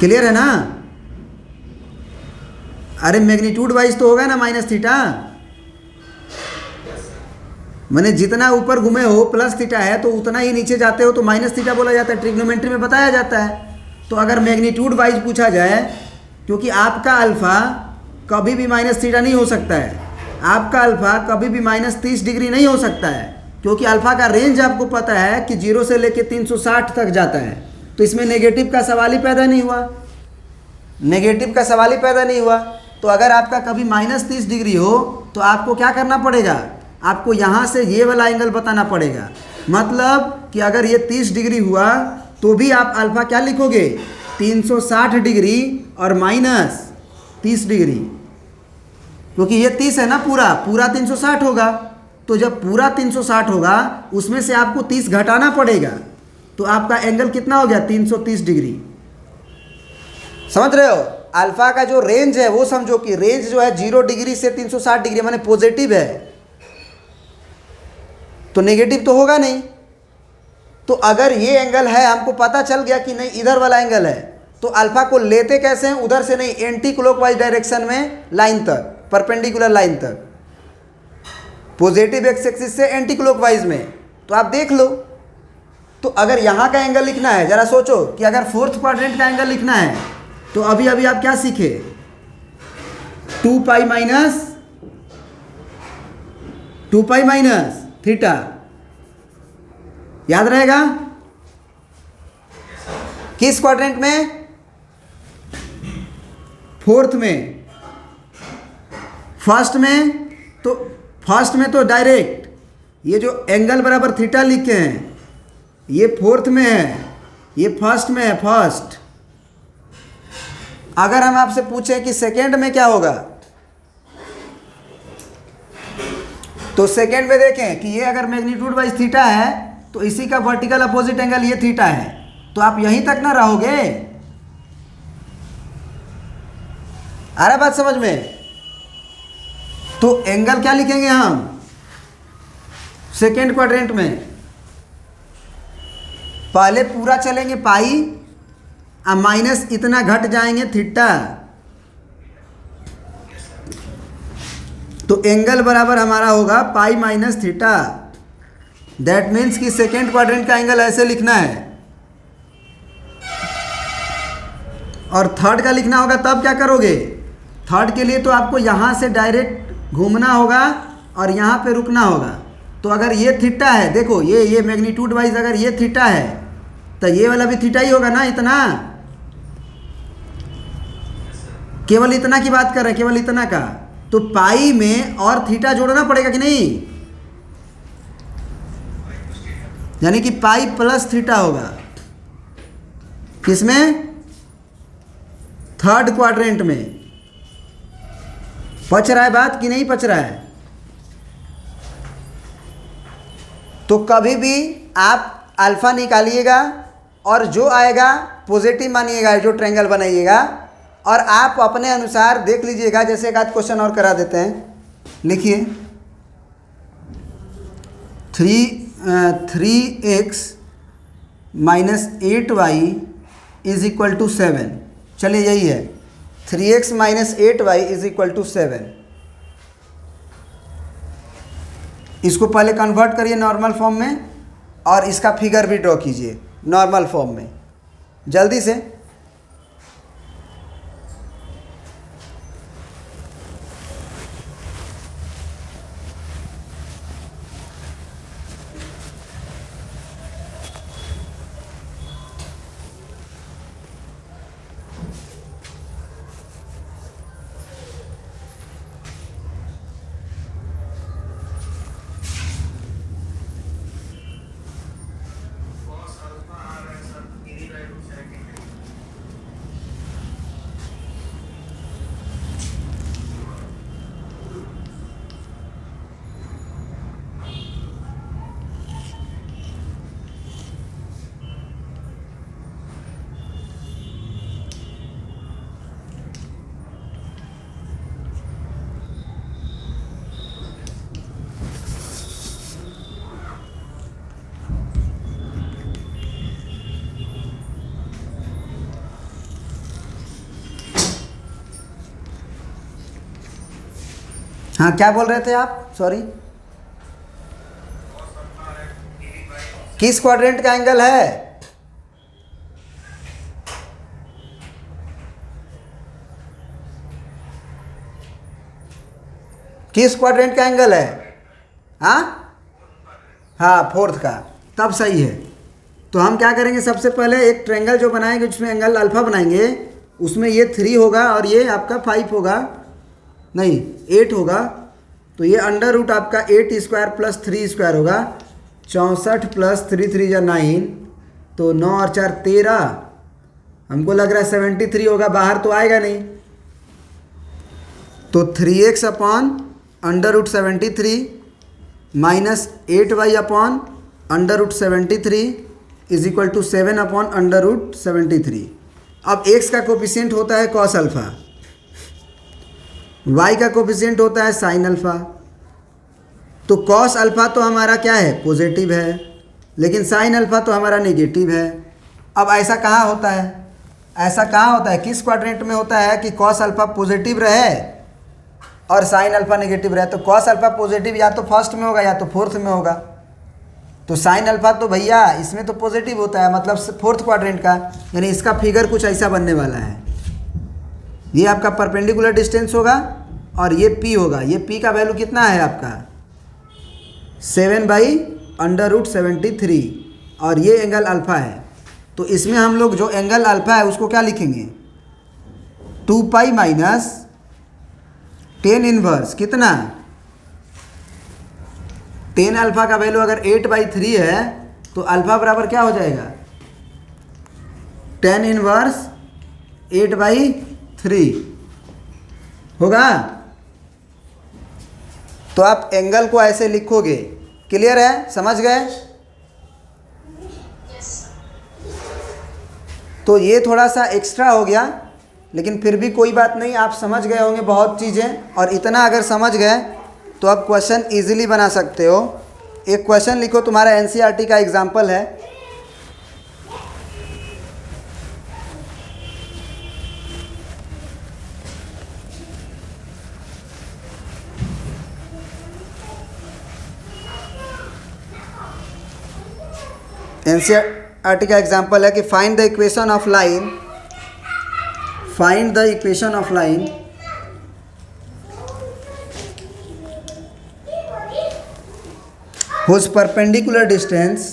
क्लियर है ना? अरे मैग्नीट्यूड वाइज तो होगा ना माइनस थीटा। मैंने जितना ऊपर घूमे हो प्लस थीटा है तो उतना ही नीचे जाते हो तो माइनस थीटा बोला जाता है, ट्रिग्नोमेट्री में बताया जाता है। तो अगर मैग्नीट्यूड वाइज पूछा जाए, क्योंकि आपका अल्फ़ा कभी भी माइनस थीटा नहीं हो सकता है, आपका अल्फ़ा कभी भी माइनस 30 डिग्री नहीं हो सकता है, क्योंकि अल्फ़ा का रेंज आपको पता है कि 0 से लेकर 360 तक जाता है। तो इसमें नेगेटिव का सवाल ही पैदा नहीं हुआ, नेगेटिव का सवाल ही पैदा नहीं हुआ। तो अगर आपका कभी माइनस 30 डिग्री हो तो आपको क्या करना पड़ेगा, आपको यहाँ से ये वाला एंगल बताना पड़ेगा। मतलब कि अगर ये 30 डिग्री हुआ तो भी आप अल्फ़ा क्या लिखोगे, 360 डिग्री और माइनस 30 डिग्री, क्योंकि ये 30 है ना, पूरा पूरा 360 होगा। तो जब पूरा 360 होगा उसमें से आपको 30 घटाना पड़ेगा, तो आपका एंगल कितना हो गया, 330 डिग्री। समझ रहे हो? अल्फ़ा का जो रेंज है वो समझो कि रेंज जो है 0 डिग्री से 360 डिग्री, माने पॉजिटिव है, तो नेगेटिव तो होगा नहीं। तो अगर ये एंगल है, हमको पता चल गया कि नहीं इधर वाला एंगल है, तो अल्फ़ा को लेते कैसे हैं, उधर से नहीं, एंटी क्लॉकवाइज डायरेक्शन में लाइन तक, परपेंडिकुलर लाइन तक, पॉजिटिव एक्स एक्सिस से एंटी क्लॉकवाइज में। तो आप देख लो। तो अगर यहाँ का एंगल लिखना है, ज़रा सोचो कि अगर फोर्थ क्वाड्रेंट का एंगल लिखना है तो अभी अभी आप क्या सीखे, 2 पाई माइनस थीटा, याद रहेगा? किस क्वाड्रेंट में? फोर्थ में। फर्स्ट में तो डायरेक्ट ये जो एंगल बराबर थीटा लिखे हैं, ये फोर्थ में है, ये फर्स्ट में है, फर्स्ट। अगर हम आपसे पूछें कि सेकेंड में क्या होगा, तो सेकेंड में देखें कि ये अगर मैग्नीट्यूड वाइज थीटा है तो इसी का वर्टिकल अपोजिट एंगल ये थीटा है, तो आप यहीं तक ना रहोगे। आ रहा बात समझ में? तो एंगल क्या लिखेंगे हम सेकेंड क्वाड्रेंट में, पहले पूरा चलेंगे पाई, अब माइनस इतना घट जाएंगे थीटा, तो एंगल बराबर हमारा होगा pi minus theta. That means कि सेकेंड क्वाड्रेंट का एंगल ऐसे लिखना है, और थर्ड का लिखना होगा तब क्या करोगे, थर्ड के लिए तो आपको यहाँ से डायरेक्ट घूमना होगा और यहाँ पे रुकना होगा। तो अगर ये थीटा है, देखो ये मैग्नीट्यूड वाइज अगर ये थीटा है तो ये वाला भी थीटा ही होगा ना, इतना, केवल इतना की बात कर रहे हैं, केवल इतना का। तो पाई में और थीटा जोड़ना पड़ेगा कि नहीं, यानी कि पाई प्लस थीटा होगा। किसमें? थर्ड क्वाड्रेंट में। पच रहा है बात कि नहीं पच रहा है? तो कभी भी आप अल्फा निकालिएगा और जो आएगा पॉजिटिव मानिएगा, जो ट्रायंगल बनाइएगा, और आप अपने अनुसार देख लीजिएगा। जैसे एक आध क्वेश्चन और करा देते हैं, लिखिए 3x minus 8y is equal to 7। चलिए यही है, 3x minus 8y is equal to 7। इसको पहले कन्वर्ट करिए नॉर्मल फॉर्म में और इसका फिगर भी ड्रॉ कीजिए नॉर्मल फॉर्म में जल्दी से। हाँ क्या बोल रहे थे आप, सॉरी। किस क्वाड्रेंट का एंगल है? किस क्वाड्रेंट का एंगल है? हाँ हाँ, फोर्थ का। तब सही है। तो हम क्या करेंगे, सबसे पहले एक ट्रायंगल जो बनाएंगे जिसमें एंगल अल्फा बनाएंगे, उसमें ये 3 होगा और ये आपका 5 होगा, नहीं 8 होगा। तो ये अंडर रूट आपका 8 स्क्वायर प्लस 3 स्क्वायर होगा। 64 प्लस 3 3 या 9, तो 9 और 4 13। हमको लग रहा है 73 होगा, बाहर तो आएगा नहीं। तो 3x upon under root 73 minus 8y upon under root 73 is equal to 7 upon under root 73। अब x का कोफिशिएंट होता है कॉस अल्फ़ा, y का कोफिशिएंट होता है साइन अल्फ़ा। तो कॉस अल्फ़ा तो हमारा क्या है, पॉजिटिव है, लेकिन साइन अल्फ़ा तो हमारा नेगेटिव है। अब ऐसा कहाँ होता है, ऐसा कहाँ होता है, किस क्वाड्रेंट में होता है कि कॉस अल्फ़ा पॉजिटिव रहे और साइन अल्फ़ा नेगेटिव रहे? तो कॉस अल्फ़ा पॉजिटिव या तो फर्स्ट में होगा या तो फोर्थ में होगा। तो साइन अल्फ़ा तो भैया इसमें तो पॉजिटिव होता है, मतलब फोर्थ क्वाड्रेंट का, यानी इसका फिगर कुछ ऐसा बनने वाला है। ये आपका परपेंडिकुलर डिस्टेंस होगा और ये P होगा। ये P का वैल्यू कितना है आपका, 7/√73 और ये एंगल अल्फ़ा है। तो इसमें हम लोग जो एंगल अल्फ़ा है उसको क्या लिखेंगे, 2π माइनस टेन इनवर्स कितना, 10 अल्फ़ा का वैल्यू अगर 8/3 है तो अल्फ़ा बराबर क्या हो जाएगा, 10 इनवर्स 8/3 होगा। तो आप एंगल को ऐसे लिखोगे। क्लियर है, समझ गए? तो ये थोड़ा सा एक्स्ट्रा हो गया, लेकिन फिर भी कोई बात नहीं, आप समझ गए होंगे बहुत चीज़ें। और इतना अगर समझ गए तो आप क्वेश्चन इजीली बना सकते हो। एक क्वेश्चन लिखो, तुम्हारा एनसीईआरटी का एग्जाम्पल है। एनसीईआरटी का एग्जाम्पल है कि find the equation of line, find the equation of line whose perpendicular distance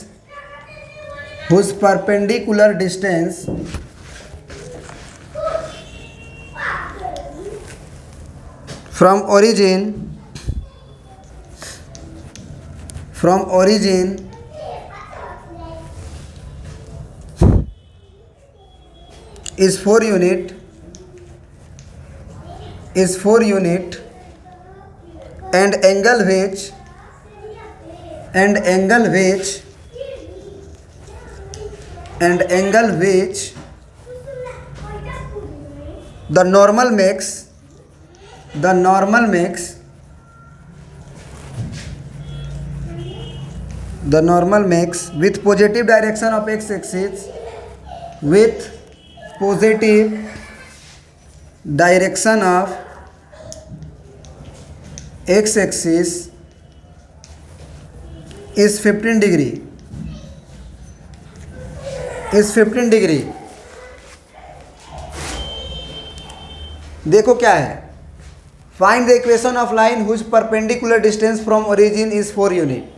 from origin is 4 unit and angle which the normal makes with positive direction of x-axis is 15 degree। देखो क्या है, find the equation of line whose perpendicular distance from origin is 4 unit.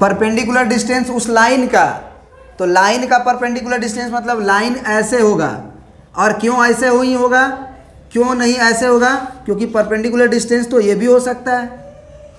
Perpendicular distance उस लाइन का, तो लाइन का परपेंडिकुलर डिस्टेंस मतलब लाइन ऐसे होगा। और क्यों ऐसे ही होगा, क्यों नहीं ऐसे होगा, क्योंकि परपेंडिकुलर डिस्टेंस तो ये भी हो सकता है,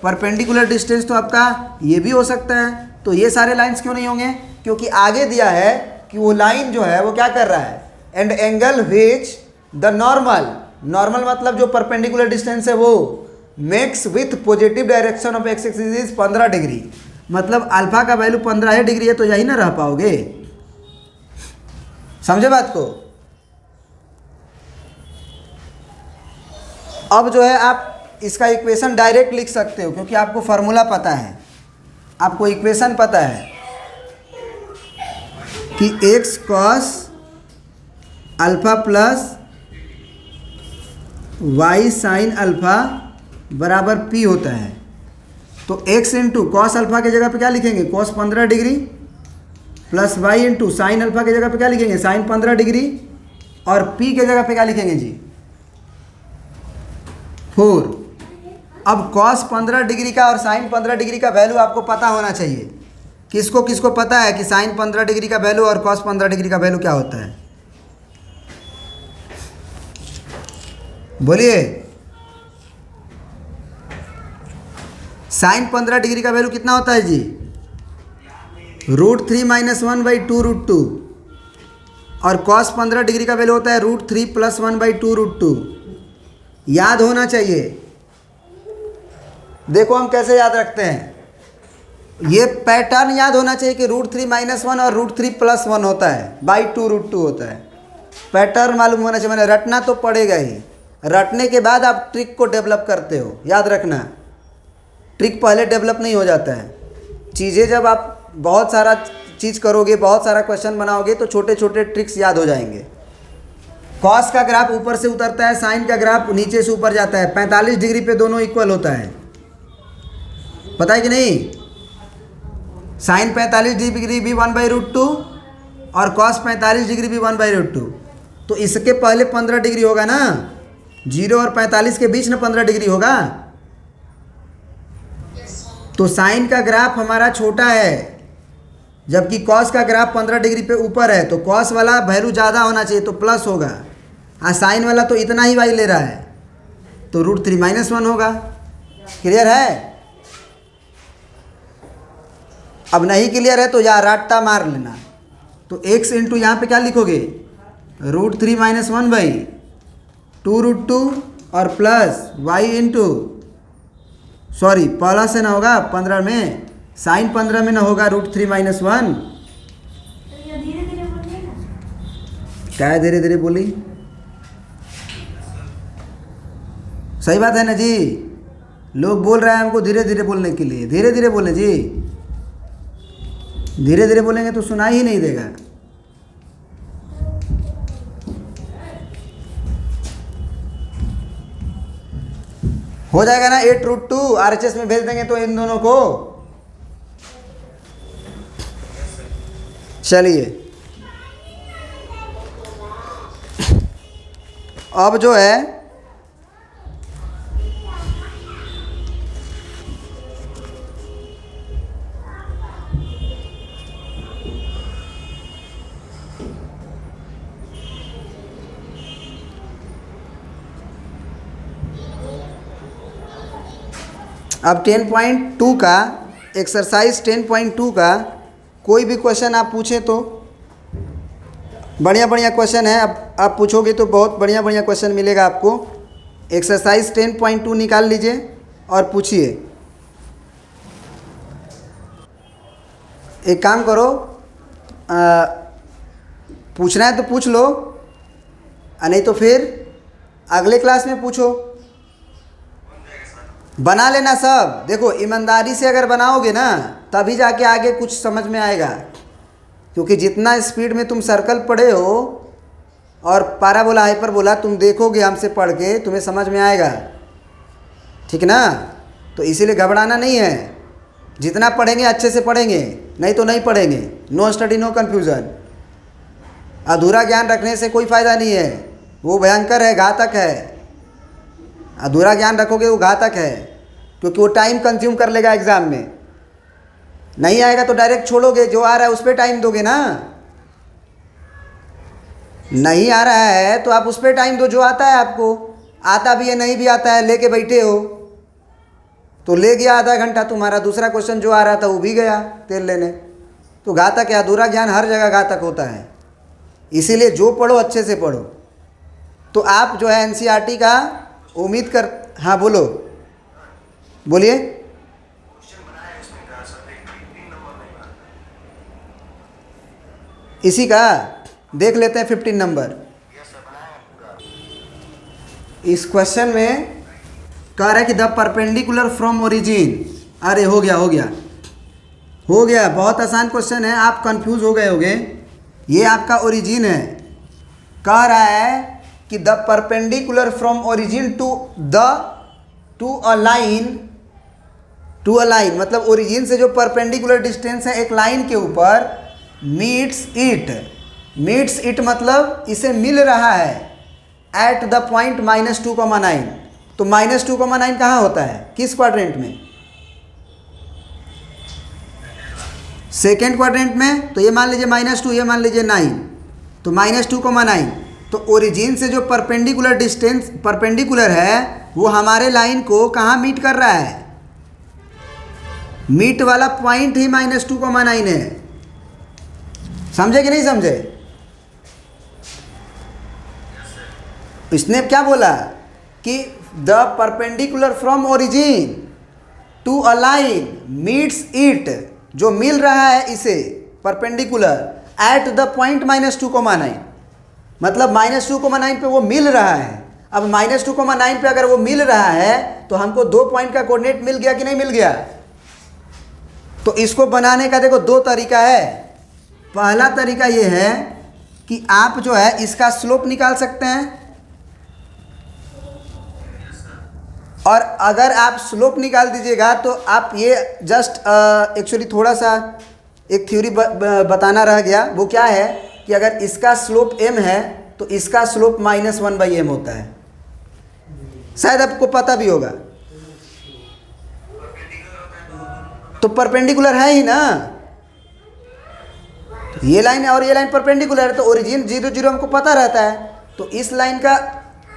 परपेंडिकुलर डिस्टेंस तो आपका ये भी हो सकता है। तो ये सारे लाइंस क्यों नहीं होंगे, क्योंकि आगे दिया है कि वो लाइन जो है वो क्या कर रहा है, and angle which the normal मतलब जो परपेंडिकुलर डिस्टेंस है वो makes with positive direction of x axis is 15 degree. मतलब अल्फा का वैल्यू 15 डिग्री है, तो यही ना रह पाओगे। समझे बात को? अब जो है आप इसका इक्वेशन डायरेक्ट लिख सकते हो, क्योंकि आपको फार्मूला पता है, आपको इक्वेशन पता है कि x cos alpha plus y sine alpha बराबर पी होता है। तो x इंटू कॉस अल्फ़ा की जगह पे क्या लिखेंगे, cos 15 degree, plus y into sine alpha की जगह पे क्या लिखेंगे, साइन 15 डिग्री, और p के जगह पे क्या लिखेंगे जी, 4। अब कॉस 15 डिग्री का और साइन 15 डिग्री का वैल्यू आपको पता होना चाहिए। किसको किसको पता है कि साइन 15 डिग्री का वैल्यू और कॉस 15 डिग्री का वैल्यू क्या होता है, बोलिए। साइन 15 डिग्री का वैल्यू कितना होता है जी, √3 - 1/2√2, और कॉस 15 डिग्री का वैल्यू होता है √3 + 1/2√2। याद होना चाहिए। देखो हम कैसे याद रखते हैं, ये पैटर्न याद होना चाहिए कि √3 - 1 और √3 + 1 होता है, /2√2 होता है। पैटर्न मालूम होना चाहिए, मैंने रटना तो पड़ेगा ही। रटने के बाद आप ट्रिक को डेवलप करते हो, याद रखना। ट्रिक पहले डेवलप नहीं हो जाता है। चीज़ें जब आप बहुत सारा चीज़ करोगे, बहुत सारा क्वेश्चन बनाओगे, तो छोटे छोटे ट्रिक्स याद हो जाएंगे। कॉस का ग्राफ ऊपर से उतरता है, साइन का ग्राफ नीचे से ऊपर जाता है। 45 डिग्री पे दोनों इक्वल होता है, पता है कि नहीं। साइन 45 डिग्री भी 1/√2 और कॉस 45 डिग्री भी 1/√2। तो इसके पहले 15 डिग्री होगा ना, 0 और 45 के बीच ना 15 डिग्री होगा। तो साइन का ग्राफ हमारा छोटा है, जबकि कॉस का ग्राफ 15 डिग्री पे ऊपर है। तो कॉस वाला वैल्यू ज़्यादा होना चाहिए, तो प्लस होगा। साइन वाला तो इतना ही वाई ले रहा है, तो √3 - 1 होगा। क्लियर है। अब नहीं क्लियर है तो या राट्टा मार लेना। तो x इंटू यहाँ पर क्या लिखोगे, √3 - 1/2√2 और प्लस y इंटू, सॉरी पहला से ना होगा 15 में, साइन 15 में ना होगा √3 - 1। क्या है धीरे धीरे बोली, सही बात है ना जी। लोग बोल रहे हैं हमको धीरे धीरे बोलने के लिए, धीरे धीरे बोले जी। धीरे धीरे बोलेंगे तो सुनाई ही नहीं देगा। हो जाएगा ना 8√2, RHS में भेज देंगे तो इन दोनों को। चलिए अब जो है अब 10.2 का एक्सरसाइज 10.2 का कोई भी क्वेश्चन आप पूछें तो बढ़िया बढ़िया क्वेश्चन है। अब आप पूछोगे तो बहुत बढ़िया बढ़िया क्वेश्चन मिलेगा आपको। एक्सरसाइज 10.2 निकाल लीजिए और पूछिए। एक काम करो, पूछना है तो पूछ लो, नहीं तो फिर अगले क्लास में पूछो। बना लेना सब। देखो ईमानदारी से अगर बनाओगे ना तभी जाके आगे कुछ समझ में आएगा, क्योंकि जितना स्पीड में तुम सर्कल पढ़े हो और पैराबोला हाइपरबोला तुम देखोगे हमसे पढ़ के, तुम्हें समझ में आएगा, ठीक ना। तो इसीलिए घबराना नहीं है। जितना पढ़ेंगे अच्छे से पढ़ेंगे, नहीं तो नहीं पढ़ेंगे। No study no confusion. अधूरा ज्ञान रखने से कोई फ़ायदा नहीं है, वो भयंकर है, घातक है। अधूरा ज्ञान रखोगे वो घातक है, क्योंकि वो टाइम कंज्यूम कर लेगा एग्ज़ाम में। नहीं आएगा तो डायरेक्ट छोड़ोगे, जो आ रहा है उस पर टाइम दोगे ना। नहीं आ रहा है तो आप उस पर टाइम दो जो आता है आपको। आता भी है नहीं भी आता है, लेके बैठे हो तो ले गया आधा घंटा तुम्हारा। दूसरा क्वेश्चन जो आ रहा था वो भी गया तेल लेने। तो घातक है, अधूरा ज्ञान हर जगह घातक होता है। इसीलिए जो पढ़ो अच्छे से पढ़ो। तो आप जो है एनसीईआरटी का उम्मीद कर, हाँ बोलो, बोलिए। इसी का देख लेते हैं 15 नंबर। इस क्वेश्चन में कह रहा है कि द परपेंडिकुलर फ्रॉम ओरिजिन। अरे हो गया हो गया हो गया, बहुत आसान क्वेश्चन है। आप कंफ्यूज हो गए होगे। ये आपका ओरिजिन है। कह रहा है कि the perpendicular from origin to a line, मतलब ओरिजिन से जो परपेंडिकुलर डिस्टेंस है एक लाइन के ऊपर, मीट्स इट मतलब इसे मिल रहा है एट द पॉइंट -2,9। तो -2,9 कहाँ होता है, किस क्वाड्रेंट में? सेकेंड क्वाड्रेंट में। तो ये मान लीजिए -2, ये मान लीजिए 9, तो -2,9। तो ओरिजिन से जो परपेंडिकुलर है वो हमारे लाइन को कहाँ मीट कर रहा है? मीट वाला पॉइंट ही -2,9 है। समझे कि नहीं समझे? इसने क्या बोला कि the perpendicular from origin to a line meets it, जो मिल रहा है इसे परपेंडिकुलर एट द पॉइंट -2,9, मतलब -2,9 पे वो मिल रहा है। अब -2,9 पे अगर वो मिल रहा है तो हमको 2 पॉइंट का कोऑर्डिनेट मिल गया कि नहीं मिल गया? तो इसको बनाने का देखो 2 तरीका है। पहला तरीका ये है कि आप जो है इसका स्लोप निकाल सकते हैं, और अगर आप स्लोप निकाल दीजिएगा तो आप ये जस्ट एक्चुअली थोड़ा सा एक थ्योरी बताना रह गया। वो क्या है कि अगर इसका स्लोप m है तो इसका स्लोप -1/m होता है। शायद आपको पता भी होगा। तो परपेंडिकुलर है ही ना, ये लाइन और ये लाइन परपेंडिकुलर है, तो ओरिजिन 0, 0 हमको पता रहता है। तो इस लाइन का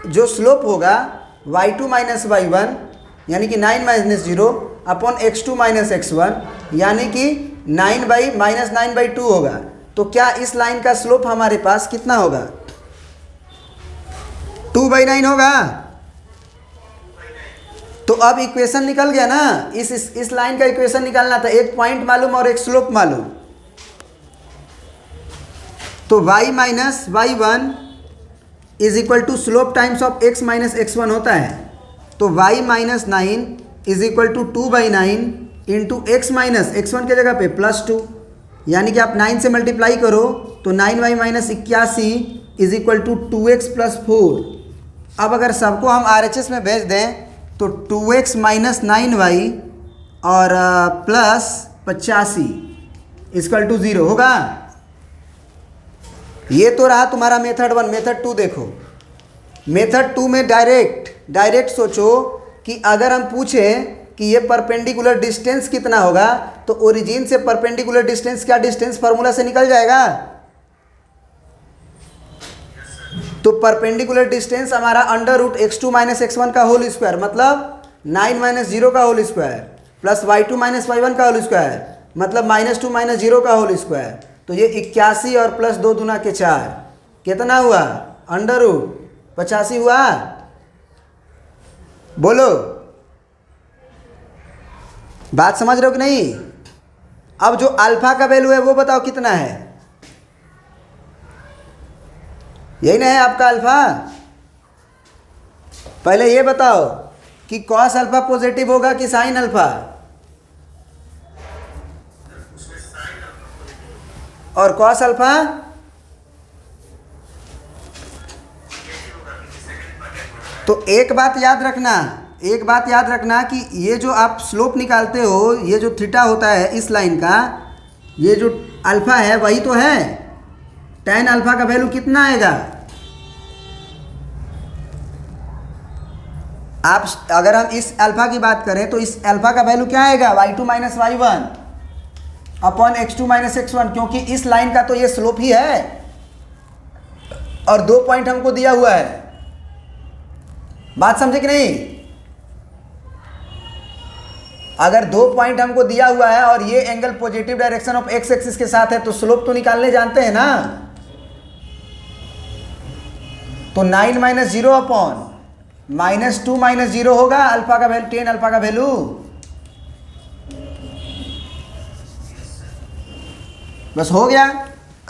जो स्लोप होगा y2 - y1 यानी कि 9 - 0 अपॉन x2 - x1 यानी कि 9/-2 होगा। तो क्या इस लाइन का स्लोप हमारे पास कितना होगा? 2/9 होगा। तो अब इक्वेशन निकल गया ना, इस लाइन का इक्वेशन निकालना था। एक पॉइंट मालूम और एक स्लोप मालूम। तो y - y1 is equal to slope times of x - x1 होता है। तो y - 9 is equal to 2/9 into x - x1 के जगह पे +2, यानी कि आप 9 से मल्टीप्लाई करो तो 9y - 81 is equal to 2x + 4। अब अगर सबको हम RHS में भेज दें तो 2x - 9y और +85 इक्वल टू 0 होगा। ये तो रहा तुम्हारा मेथड 1। मेथड 2 देखो। मेथड 2 में डायरेक्ट सोचो कि अगर हम पूछें कि ये परपेंडिकुलर डिस्टेंस कितना होगा, तो ओरिजिन से परपेंडिकुलर डिस्टेंस क्या डिस्टेंस फार्मूला से निकल जाएगा। तो परपेंडिकुलर डिस्टेंस हमारा √x2 - x1 का होल स्क्वायर, मतलब 9 - 0 का whole square plus y2 - y1 का होल स्क्वायर, मतलब -2 - 0 का होल स्क्वायर। तो ये 81 और प्लस 2 दूना के 4 कितना हुआ? √85 हुआ। बोलो, बात समझ रहे हो कि नहीं? अब जो अल्फा का वैल्यू है वो बताओ कितना है? यही ना है आपका अल्फा। पहले ये बताओ कि कॉस अल्फा पॉजिटिव होगा कि साइन अल्फा? और कॉस अल्फा? तो एक बात याद रखना कि ये जो आप स्लोप निकालते हो, ये जो थीटा होता है इस लाइन का, ये जो अल्फा है वही तो है। tan अल्फा का वैल्यू कितना आएगा? आप अगर हम इस अल्फा की बात करें तो इस अल्फा का वैल्यू क्या आएगा? y2 - y1 upon x2 - x1, क्योंकि इस लाइन का तो ये स्लोप ही है और 2 पॉइंट हमको दिया हुआ है। बात समझे कि नहीं? अगर 2 पॉइंट हमको दिया हुआ है और ये angle positive direction of x axis के साथ है, तो स्लोप तो निकालने जानते हैं ना। तो 9 - 0 अपॉन -2 - 0 होगा अल्फा का वैल्यू, tan अल्फा का वैल्यू। बस हो गया।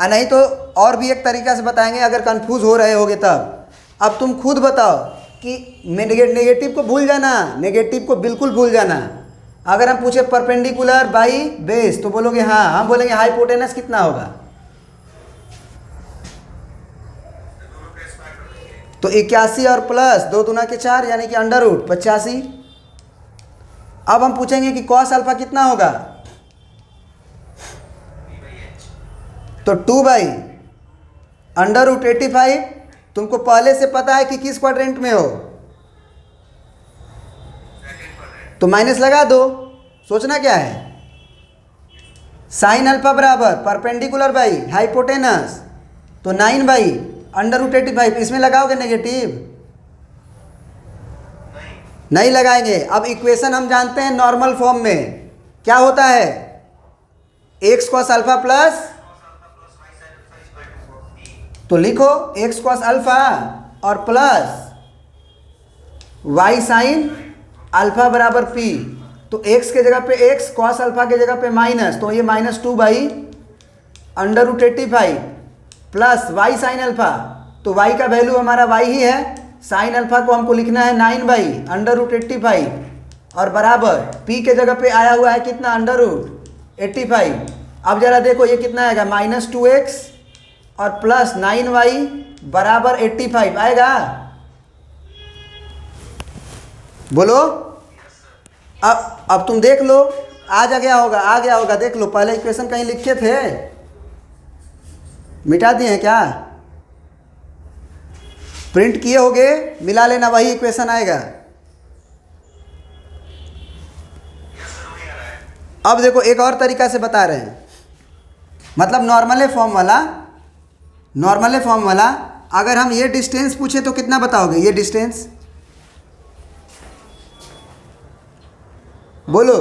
नहीं तो और भी एक तरीका से बताएंगे अगर कंफ्यूज हो रहे होगे तब। अब तुम खुद बताओ कि नेगेटिव को भूल जाना, नेगेटिव को बिल्कुल भूल जाना। अगर हम पूछे परपेंडिकुलर बाई बेस तो बोलोगे हाँ, हम बोलेंगे हाइपोटेनस कितना होगा? तो 81 और प्लस 2 दूना के 4 यानी कि अंडर रूट 85। अब हम पूछेंगे कि कॉस अल्फा कितना होगा, तो 2 अंडर रूट 85। तुमको पहले से पता है कि किस क्वाड्रेंट में हो, तो माइनस लगा दो। सोचना क्या है, साइन अल्फा बराबर परपेंडिकुलर बाई हाइपोटेनस, तो 9 अंडर रूट 85। इसमें लगाओगे नेगेटिव, नहीं लगाएंगे। अब इक्वेशन हम जानते हैं नॉर्मल फॉर्म में क्या होता है, एक्स कॉस अल्फा प्लस, तो लिखो एक्स कॉस अल्फा और प्लस वाई साइन अल्फा बराबर पी। तो एक्स के जगह पे एक्स, कॉस अल्फा के जगह पे माइनस, तो ये -2 under root 85 plus y sine alpha, तो वाई का वैल्यू हमारा वाई ही है, साइन अल्फा को हमको लिखना है 9 अंडर रूट 85 और बराबर पी के जगह पे आया हुआ है कितना, अंडर रूट 85। अब जरा देखो ये कितना आएगा, -2x और प्लस 9y बराबर 85 आएगा, बोलो। अब तुम देख लो, आ गया होगा, देख लो। पहले इक्वेशन कहीं लिखे थे, मिटा दिए हैं क्या, प्रिंट किए होगे, मिला लेना, वही इक्वेशन आएगा। अब देखो एक और तरीका से बता रहे हैं, मतलब नॉर्मल फॉर्म वाला अगर हम ये डिस्टेंस पूछे तो कितना बताओगे, ये डिस्टेंस बोलो,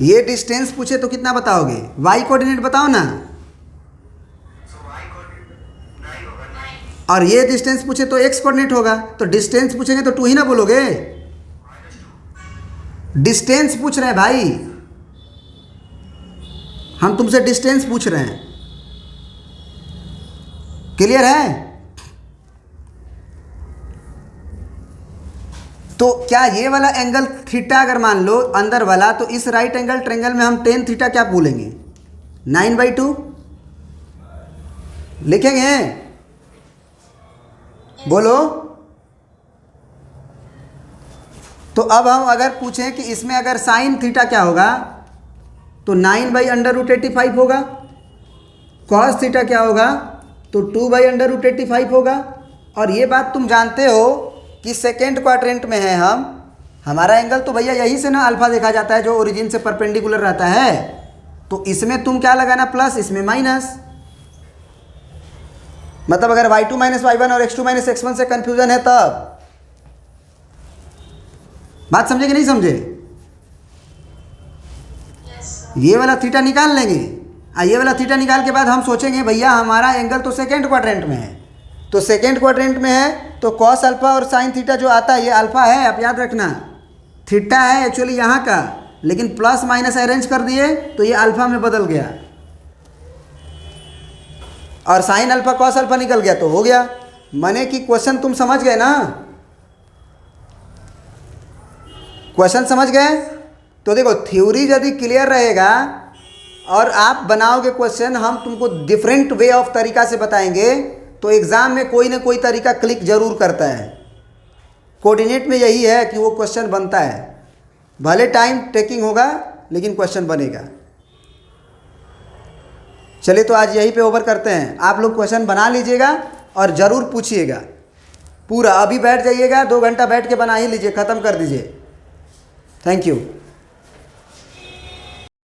ये डिस्टेंस पूछे तो कितना बताओगे, वाई कोऑर्डिनेट बताओ ना। और ये डिस्टेंस पूछे तो एक्स कोऑर्डिनेट होगा, तो डिस्टेंस पूछेंगे तो 2 ही ना बोलोगे, डिस्टेंस पूछ रहे हैं भाई, हम तुमसे डिस्टेंस पूछ रहे हैं, क्लियर है। तो क्या ये वाला एंगल थीटा अगर मान लो अंदर वाला, तो इस राइट एंगल ट्रायंगल में हम टेन थीटा क्या बोलेंगे, 9/2 लिखेंगे, बोलो। तो अब हम अगर पूछें कि इसमें अगर साइन थीटा क्या होगा, तो 9 अंडर रूट 85 होगा, कॉस थीटा क्या होगा, तो 2 अंडर रूट 85 होगा। और ये बात तुम जानते हो कि सेकेंड क्वाड्रेंट में है हम, हमारा एंगल तो भैया यही से ना अल्फा देखा जाता है जो ओरिजिन से परपेंडिकुलर रहता है, तो इसमें तुम क्या लगाना प्लस, इसमें माइनस। मतलब अगर y2 - y1 और x2 - x1 से कंफ्यूजन है तब, बात समझे कि नहीं समझे। ये वाला थीटा निकाल लेंगे, ये वाला थीटा निकाल के बाद हम सोचेंगे भैया हमारा एंगल तो सेकेंड क्वाड्रेंट में है, तो सेकेंड क्वाड्रेंट में है तो कॉस अल्फा और साइन थीटा जो आता है ये अल्फा है, आप याद रखना, थीटा है एक्चुअली यहाँ का, लेकिन प्लस माइनस अरेंज कर दिए तो ये अल्फा में बदल गया, और साइन अल्फा कॉस अल्फा निकल गया, तो हो गया। माने कि क्वेश्चन तुम समझ गए ना, क्वेश्चन समझ गए। तो देखो थ्योरी यदि क्लियर रहेगा और आप बनाओगे क्वेश्चन, हम तुमको डिफरेंट वे ऑफ तरीका से बताएंगे, तो एग्ज़ाम में कोई ना कोई तरीका क्लिक जरूर करता है। कोऑर्डिनेट में यही है कि वो क्वेश्चन बनता है, भले टाइम टेकिंग होगा लेकिन क्वेश्चन बनेगा। चलिए तो आज यहीं पे ओवर करते हैं। आप लोग क्वेश्चन बना लीजिएगा और ज़रूर पूछिएगा पूरा, अभी बैठ जाइएगा, 2 घंटा बैठ के बना ही लीजिए, ख़त्म कर दीजिए। Thank you.